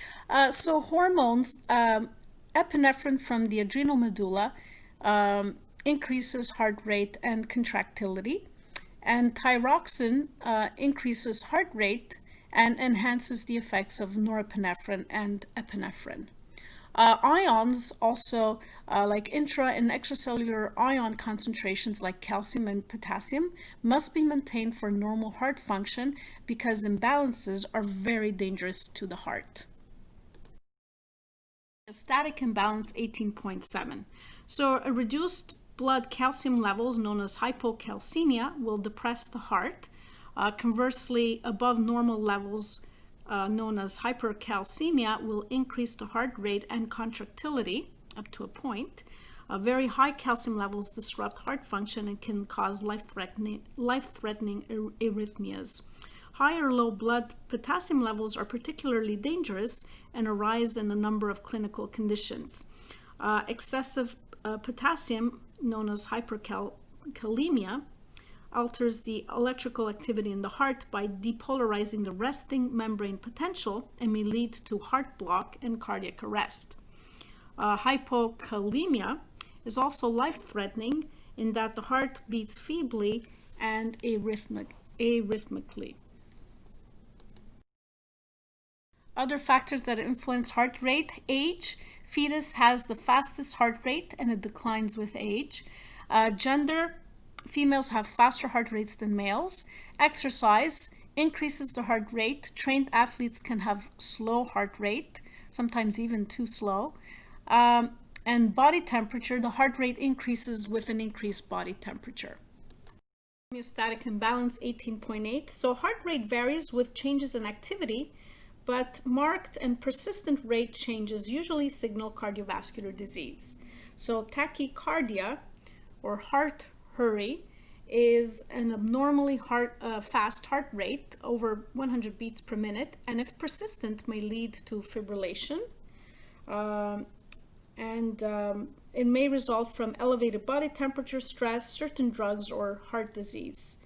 So hormones, epinephrine from the adrenal medulla increases heart rate and contractility, and thyroxine increases heart rate and enhances the effects of norepinephrine and epinephrine. Ions also, like intra and extracellular ion concentrations like calcium and potassium, must be maintained for normal heart function because imbalances are very dangerous to the heart. Static imbalance 18.7. So a reduced blood calcium levels known as hypocalcemia will depress the heart. Conversely, above normal levels known as hypercalcemia will increase the heart rate and contractility up to a point. Very high calcium levels disrupt heart function and can cause life-threatening arrhythmias. High or low blood potassium levels are particularly dangerous and arise in a number of clinical conditions. Excessive potassium, known as hyperkalemia, alters the electrical activity in the heart by depolarizing the resting membrane potential and may lead to heart block and cardiac arrest. Hypokalemia is also life-threatening in that the heart beats feebly and arrhythmic arrhythmically. Other factors that influence heart rate: age. Fetus has the fastest heart rate and it declines with age. Gender. Females have faster heart rates than males. Exercise increases the heart rate. Trained athletes can have slow heart rate, sometimes even too slow. And body temperature, the heart rate increases with an increased body temperature. Homeostatic imbalance 18.8. So heart rate varies with changes in activity, but marked and persistent rate changes usually signal cardiovascular disease. So tachycardia, or heart hurry, is an abnormally fast heart rate over 100 beats per minute, and if persistent may lead to fibrillation, and it may result from elevated body temperature, stress, certain drugs, or heart disease.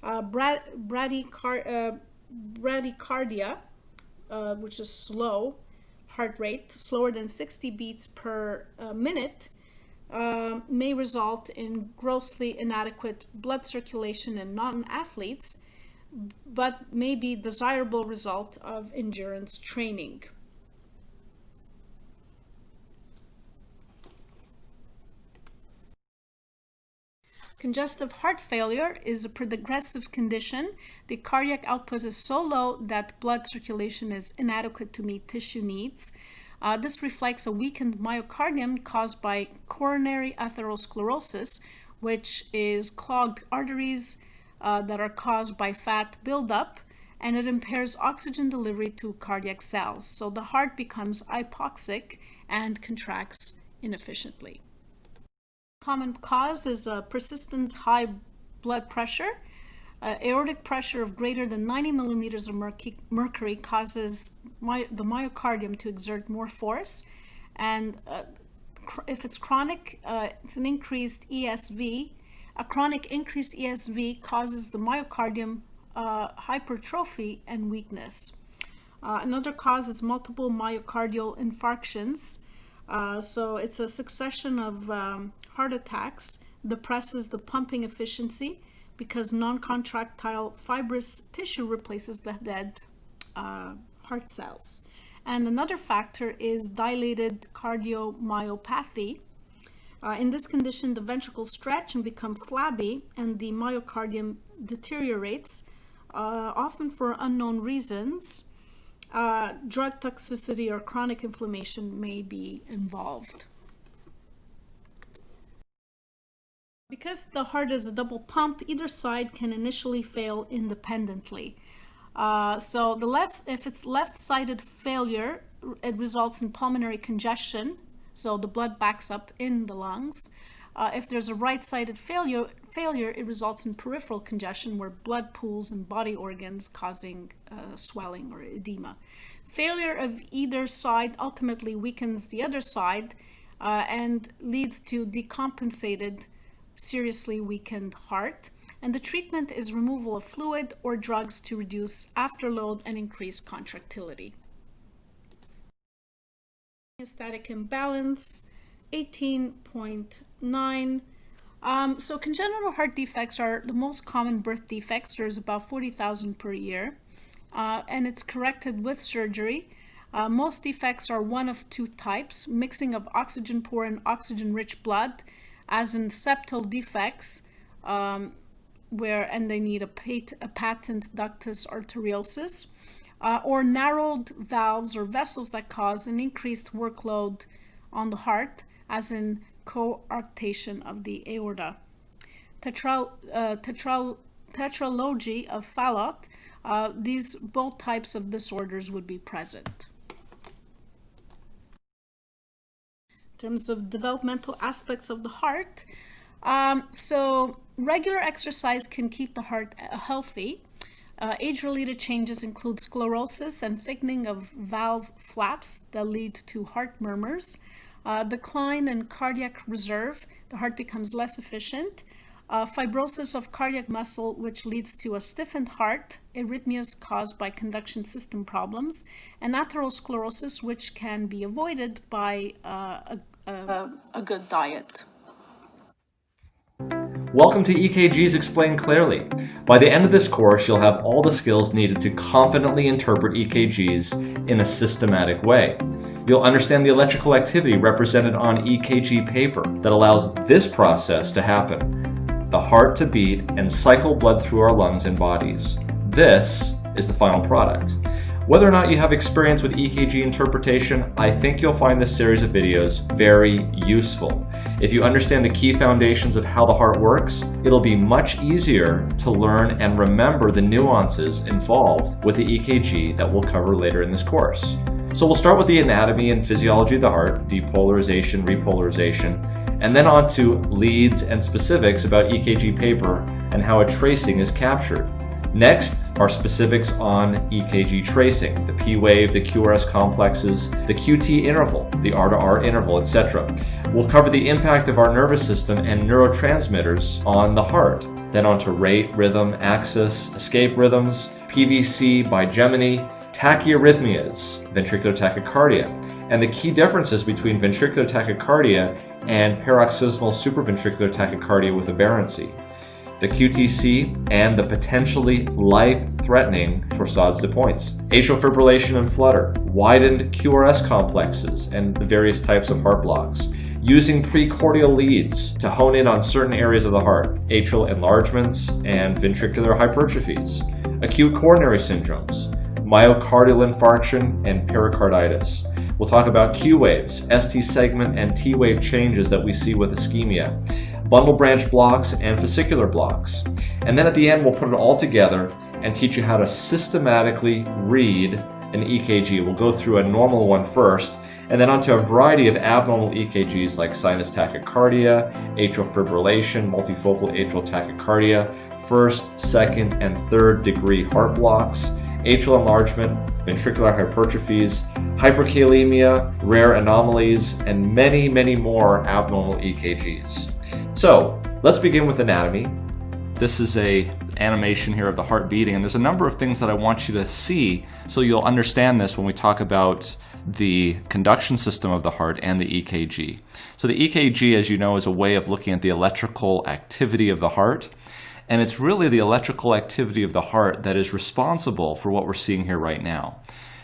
Bradycardia, which is slow heart rate, slower than 60 beats per minute, may result in grossly inadequate blood circulation in non-athletes, but may be desirable result of endurance training. Congestive heart failure is a progressive condition. The cardiac output is so low that blood circulation is inadequate to meet tissue needs. This reflects a weakened myocardium caused by coronary atherosclerosis, which is clogged arteries that are caused by fat buildup, and it impairs oxygen delivery to cardiac cells. So the heart becomes hypoxic and contracts inefficiently. Common cause is a persistent high blood pressure. Aortic pressure of greater than 90 millimeters of mercury causes the myocardium to exert more force, and if it's chronic, it's an increased ESV. A chronic increased ESV causes the myocardium hypertrophy and weakness. Another cause is multiple myocardial infarctions. So it's a succession of heart attacks, depresses the pumping efficiency because non-contractile fibrous tissue replaces the dead heart cells. And another factor is dilated cardiomyopathy. In this condition, the ventricles stretch and become flabby, and the myocardium deteriorates, often for unknown reasons. Drug toxicity or chronic inflammation may be involved. Because the heart is a double pump, either side can initially fail independently. So if it's left-sided failure, it results in pulmonary congestion, so the blood backs up in the lungs. If there's a right-sided failure, it results in peripheral congestion, where blood pools in body organs, causing swelling or edema. Failure of either side ultimately weakens the other side and leads to decompensated, seriously weakened heart. And the treatment is removal of fluid or drugs to reduce afterload and increase contractility. Homeostatic imbalance 18.9. So congenital heart defects are the most common birth defects. There's about 40,000 per year, and it's corrected with surgery. Most defects are one of two types: mixing of oxygen poor and oxygen rich blood, as in septal defects, and they need a patent ductus arteriosus, or narrowed valves or vessels that cause an increased workload on the heart, as in coarctation of the aorta. Tetralogy of Fallot, these both types of disorders would be present. In terms of developmental aspects of the heart, so regular exercise can keep the heart healthy. Age-related changes include sclerosis and thickening of valve flaps that lead to heart murmurs. Decline in cardiac reserve, the heart becomes less efficient. Fibrosis of cardiac muscle, which leads to a stiffened heart, arrhythmias caused by conduction system problems, and atherosclerosis, which can be avoided by a good diet. Welcome to EKGs Explained Clearly. By the end of this course, you'll have all the skills needed to confidently interpret EKGs in a systematic way. You'll understand the electrical activity represented on EKG paper that allows this process to happen: the heart to beat and cycle blood through our lungs and bodies. This is the final product. Whether or not you have experience with EKG interpretation, I think you'll find this series of videos very useful. If you understand the key foundations of how the heart works, it'll be much easier to learn and remember the nuances involved with the EKG that we'll cover later in this course. So we'll start with the anatomy and physiology of the heart, depolarization, repolarization, and then on to leads and specifics about EKG paper and how a tracing is captured. Next are specifics on EKG tracing, the P wave, the QRS complexes, the QT interval, the R to R interval, etc. We'll cover the impact of our nervous system and neurotransmitters on the heart. Then on to rate, rhythm, axis, escape rhythms, PVC, bigeminy, tachyarrhythmias, ventricular tachycardia, and the key differences between ventricular tachycardia and paroxysmal supraventricular tachycardia with aberrancy, the QTC, and the potentially life-threatening torsades de pointes, atrial fibrillation and flutter, widened QRS complexes, and the various types of heart blocks, using precordial leads to hone in on certain areas of the heart, atrial enlargements and ventricular hypertrophies, acute coronary syndromes, myocardial infarction, and pericarditis. We'll talk about Q waves, ST segment and T wave changes that we see with ischemia, bundle branch blocks and fascicular blocks. And then at the end, we'll put it all together and teach you how to systematically read an EKG. We'll go through a normal one first, and then onto a variety of abnormal EKGs like sinus tachycardia, atrial fibrillation, multifocal atrial tachycardia, first, second, and third degree heart blocks, atrial enlargement, ventricular hypertrophies, hyperkalemia, rare anomalies, and many, many more abnormal EKGs. So let's begin with anatomy. This is an animation here of the heart beating, and there's a number of things that I want you to see so you'll understand this when we talk about the conduction system of the heart and the EKG. So the EKG, as you know, is a way of looking at the electrical activity of the heart, and it's really the electrical activity of the heart that is responsible for what we're seeing here right now.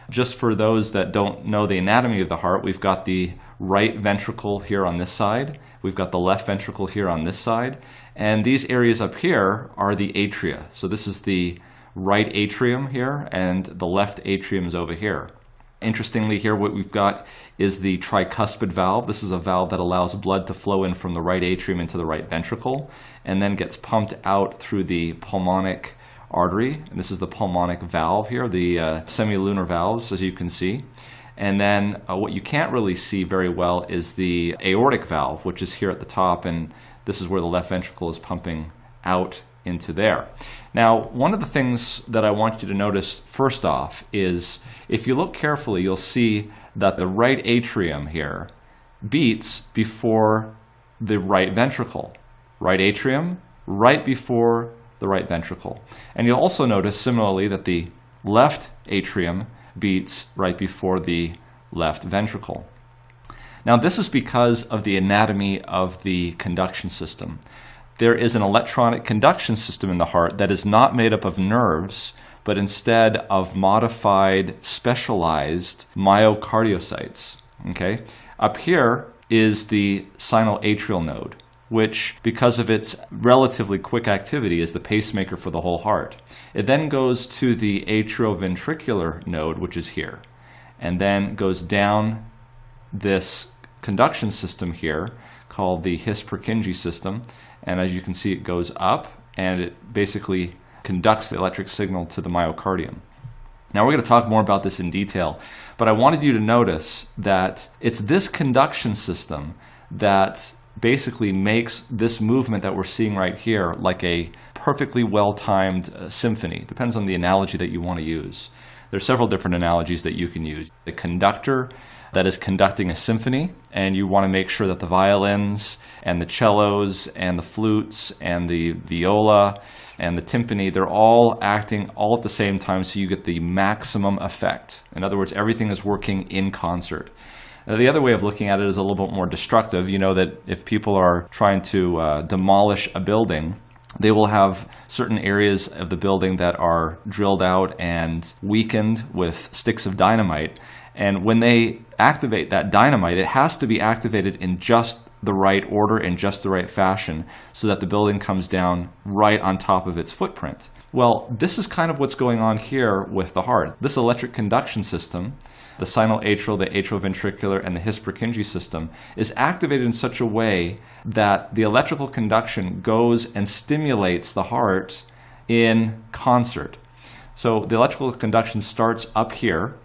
Just for those that don't know the anatomy of the heart, we've got the right ventricle here on this side, we've got the left ventricle here on this side, and these areas up here are the atria. So this is the right atrium here, and the left atrium is over here. Interestingly here, what we've got is the tricuspid valve. This is a valve that allows blood to flow in from the right atrium into the right ventricle, and then gets pumped out through the pulmonic artery. And this is the pulmonic valve here, the semilunar valves, as you can see. And then what you can't really see very well is the aortic valve, which is here at the top, and this is where the left ventricle is pumping out into there. Now, one of the things that I want you to notice first off is, if you look carefully, you'll see that the right atrium here beats before the right ventricle. Right atrium, right before the right ventricle. And you'll also notice similarly that the left atrium beats right before the left ventricle. Now, this is because of the anatomy of the conduction system. There is an electronic conduction system in the heart that is not made up of nerves, but instead of modified, specialized myocardiocytes. Okay? Up here is the sinoatrial node, which, because of its relatively quick activity, is the pacemaker for the whole heart. It then goes to the atrioventricular node, which is here, and then goes down this conduction system here called the His-Purkinje system, and as you can see, it goes up and it basically conducts the electric signal to the myocardium. Now, we're going to talk more about this in detail, but I wanted you to notice that it's this conduction system that basically makes this movement that we're seeing right here like a perfectly well-timed symphony. Depends on the analogy that you want to use. There's several different analogies that you can use. The conductor that is conducting a symphony, and you want to make sure that the violins and the cellos and the flutes and the viola and the timpani, they're all acting all at the same time so you get the maximum effect. In other words, everything is working in concert. The other way of looking at it is a little bit more destructive. You know that if people are trying to demolish a building, they will have certain areas of the building that are drilled out and weakened with sticks of dynamite. And when they activate that dynamite, it has to be activated in just the right order, in just the right fashion, so that the building comes down right on top of its footprint. Well, this is kind of what's going on here with the heart. This electric conduction system, the sinoatrial, the atrioventricular, and the His-Purkinje system, is activated in such a way that the electrical conduction goes and stimulates the heart in concert. So the electrical conduction starts up here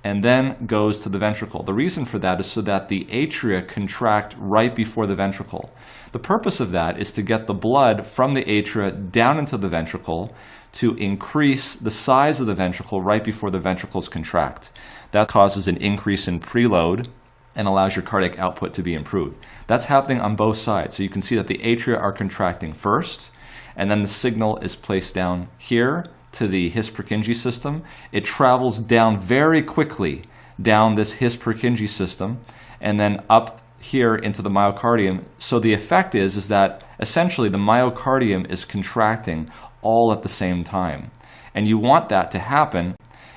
and then goes to the ventricle. The reason for that is so that the atria contract right before the ventricle. The purpose of that is to get the blood from the atria down into the ventricle to increase the size of the ventricle right before the ventricles contract. That causes an increase in preload and allows your cardiac output to be improved. That's happening on both sides. So you can see that the atria are contracting first, and then the signal is placed down here to the His-Purkinje system. It travels down very quickly down this His-Purkinje system and then up here into the myocardium. So the effect is that essentially the myocardium is contracting all at the same time. And you want that to happen.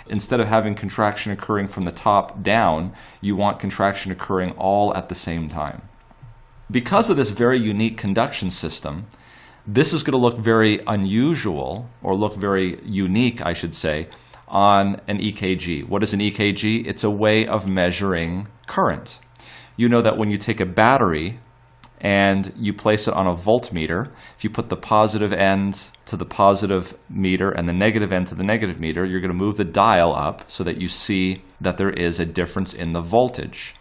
Instead of having contraction occurring from the top down, you want contraction occurring all at the same time. Because of this very unique conduction system, this is going to look very unusual, or look very unique, I should say, on an EKG. What is an EKG? It's a way of measuring current. You know that when you take a battery and you place it on a voltmeter, if you put the positive end to the positive meter and the negative end to the negative meter, you're going to move the dial up so that you see that there is a difference in the voltage.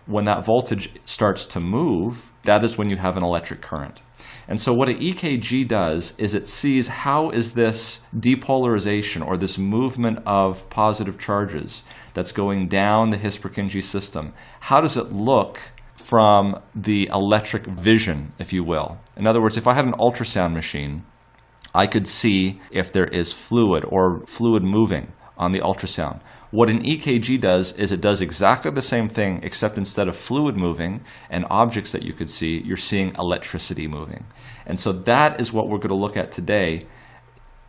When that voltage starts to move, that is when you have an electric current. And so what an EKG does is it sees how is this depolarization, or this movement of positive charges that's going down the His-Purkinje system, how does it look from the electric vision, if you will. In other words, if I had an ultrasound machine, I could see if there is fluid or fluid moving on the ultrasound. What an EKG does is it does exactly the same thing, except instead of fluid moving and objects that you could see, you're seeing electricity moving. And so that is what we're going to look at today.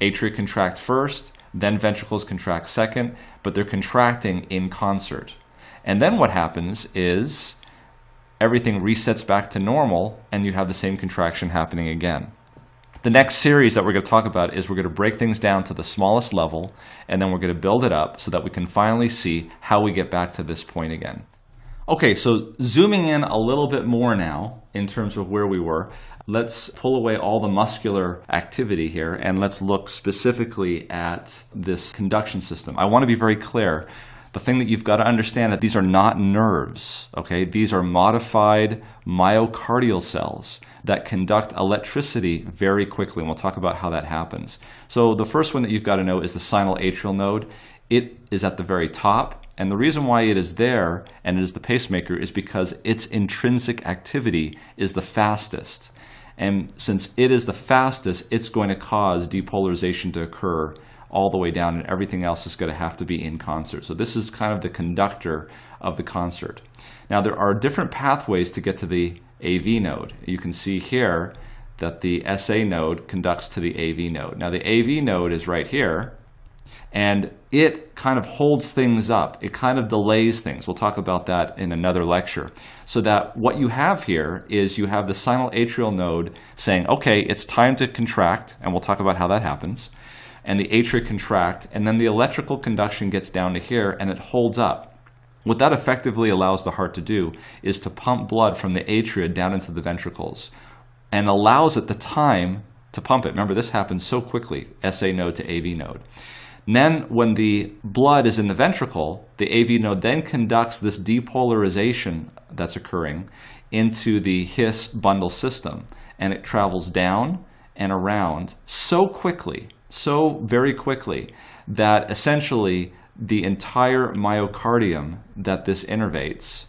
Atria contract first, then ventricles contract second, but they're contracting in concert. And then what happens is everything resets back to normal and you have the same contraction happening again. The next series that we're going to talk about is we're going to break things down to the smallest level, and then we're going to build it up so that we can finally see how we get back to this point again. Okay, so zooming in a little bit more now in terms of where we were, let's pull away all the muscular activity here and let's look specifically at this conduction system. I want to be very clear. The thing that you've got to understand that these are not nerves, okay? These are modified myocardial cells that conduct electricity very quickly, and we'll talk about how that happens. So the first one that you've got to know is the sinoatrial node. It is at the very top, and the reason why it is there and it is the pacemaker is because its intrinsic activity is the fastest. And since it is the fastest, it's going to cause depolarization to occur all the way down, and everything else is going to have to be in concert. So this is kind of the conductor of the concert. Now there are different pathways to get to the AV node. You can see here that the SA node conducts to the AV node. Now the AV node is right here, and it kind of holds things up. It kind of delays things. We'll talk about that in another lecture. So that what you have here is you have the sinoatrial node saying, okay, it's time to contract, and we'll talk about how that happens. And the atria contract, and then the electrical conduction gets down to here and it holds up. What that effectively allows the heart to do is to pump blood from the atria down into the ventricles and allows it the time to pump it. Remember, this happens so quickly, SA node to AV node. And then when the blood is in the ventricle, the AV node then conducts this depolarization that's occurring into the His bundle system, and it travels down and around so quickly, so very quickly, that essentially the entire myocardium that this innervates,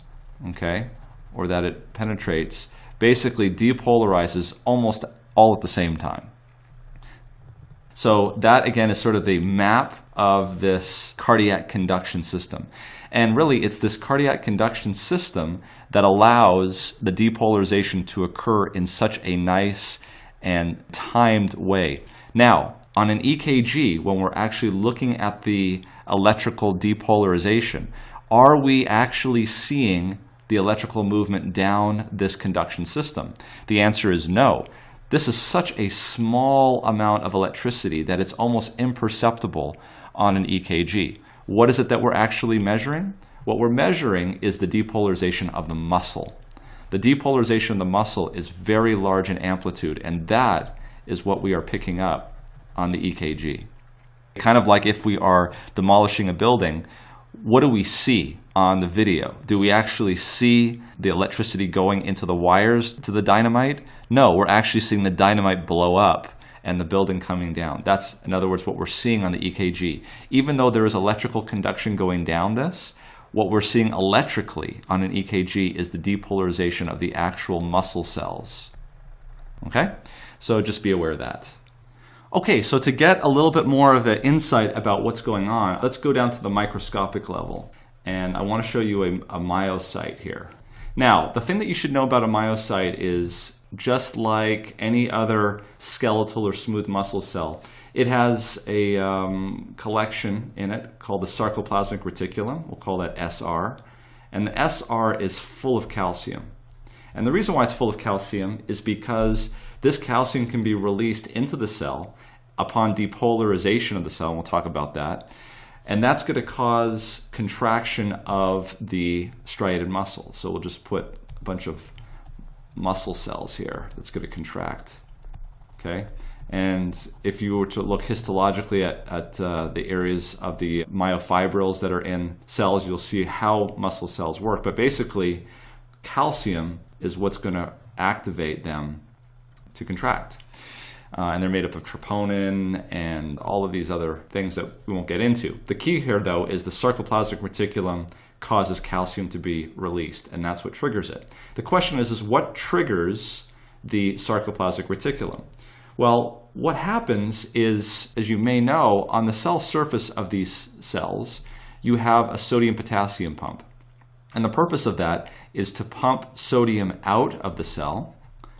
okay, or that it penetrates, basically depolarizes almost all at the same time. So that, again, is sort of the map of this cardiac conduction system. And really, it's this cardiac conduction system that allows the depolarization to occur in such a nice and timed way. Now, on an EKG, when we're actually looking at the electrical depolarization, are we actually seeing the electrical movement down this conduction system? The answer is no. This is such a small amount of electricity that it's almost imperceptible on an EKG. What is it that we're actually measuring? What we're measuring is the depolarization of the muscle. The depolarization of the muscle is very large in amplitude, and that is what we are picking up on the EKG. Kind of like if we are demolishing a building, what do we see on the video? Do we actually see the electricity going into the wires to the dynamite? No, we're actually seeing the dynamite blow up and the building coming down. That's, in other words, what we're seeing on the EKG. Even though there is electrical conduction going down this, what we're seeing electrically on an EKG is the depolarization of the actual muscle cells. Okay? So just be aware of that. Okay, so to get a little bit more of an insight about what's going on, let's go down to the microscopic level. And I want to show you a myocyte here. Now, the thing that you should know about a myocyte is, just like any other skeletal or smooth muscle cell, it has a collection in it called the sarcoplasmic reticulum. We'll call that SR. And the SR is full of calcium. And the reason why it's full of calcium is because this calcium can be released into the cell upon depolarization of the cell, and we'll talk about that. And that's going to cause contraction of the striated muscle. So we'll just put a bunch of muscle cells here that's going to contract. Okay? And if you were to look histologically at the areas of the myofibrils that are in cells, you'll see how muscle cells work. But basically, calcium is what's going to activate them to contract. And they're made up of troponin and all of these other things that we won't get into. The key here, though, is the sarcoplasmic reticulum causes calcium to be released, and that's what triggers it. The question is what triggers the sarcoplasmic reticulum? Well, what happens is, as you may know, on the cell surface of these cells, you have a sodium-potassium pump. And the purpose of that is to pump sodium out of the cell.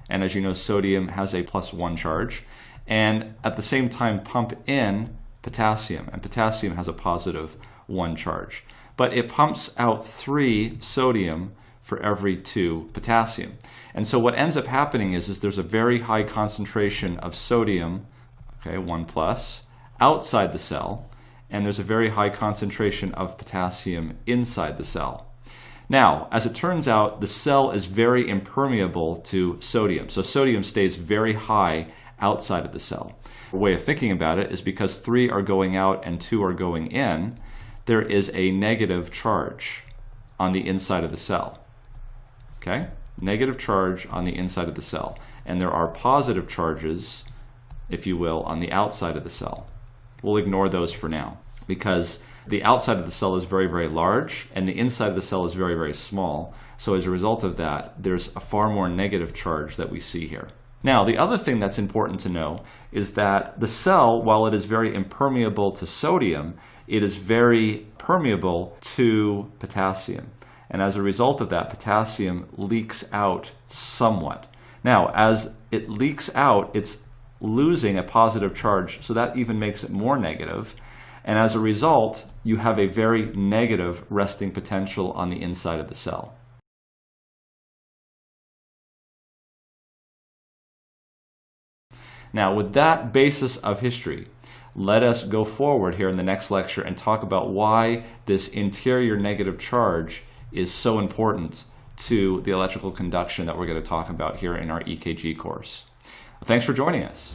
And as you know, sodium has a +1 charge. And at the same time, pump in potassium. And potassium has a +1 charge. But it pumps out 3 sodium for every 2 potassium. And so what ends up happening is there's a very high concentration of sodium, okay, 1+, outside the cell. And there's a very high concentration of potassium inside the cell. Now, as it turns out, the cell is very impermeable to sodium. So sodium stays very high outside of the cell. A way of thinking about it is because 3 are going out and 2 are going in, there is a negative charge on the inside of the cell. Okay? Negative charge on the inside of the cell. And there are positive charges, if you will, on the outside of the cell. We'll ignore those for now, because the outside of the cell is very, very large, and the inside of the cell is very, very small. So as a result of that, there's a far more negative charge that we see here. Now, the other thing that's important to know is that the cell, while it is very impermeable to sodium, it is very permeable to potassium. And as a result of that, potassium leaks out somewhat. Now, as it leaks out, it's losing a positive charge, so that even makes it more negative. And as a result, you have a very negative resting potential on the inside of the cell. Now, with that basis of history, let us go forward here in the next lecture and talk about why this interior negative charge is so important to the electrical conduction that we're going to talk about here in our EKG course. Thanks for joining us.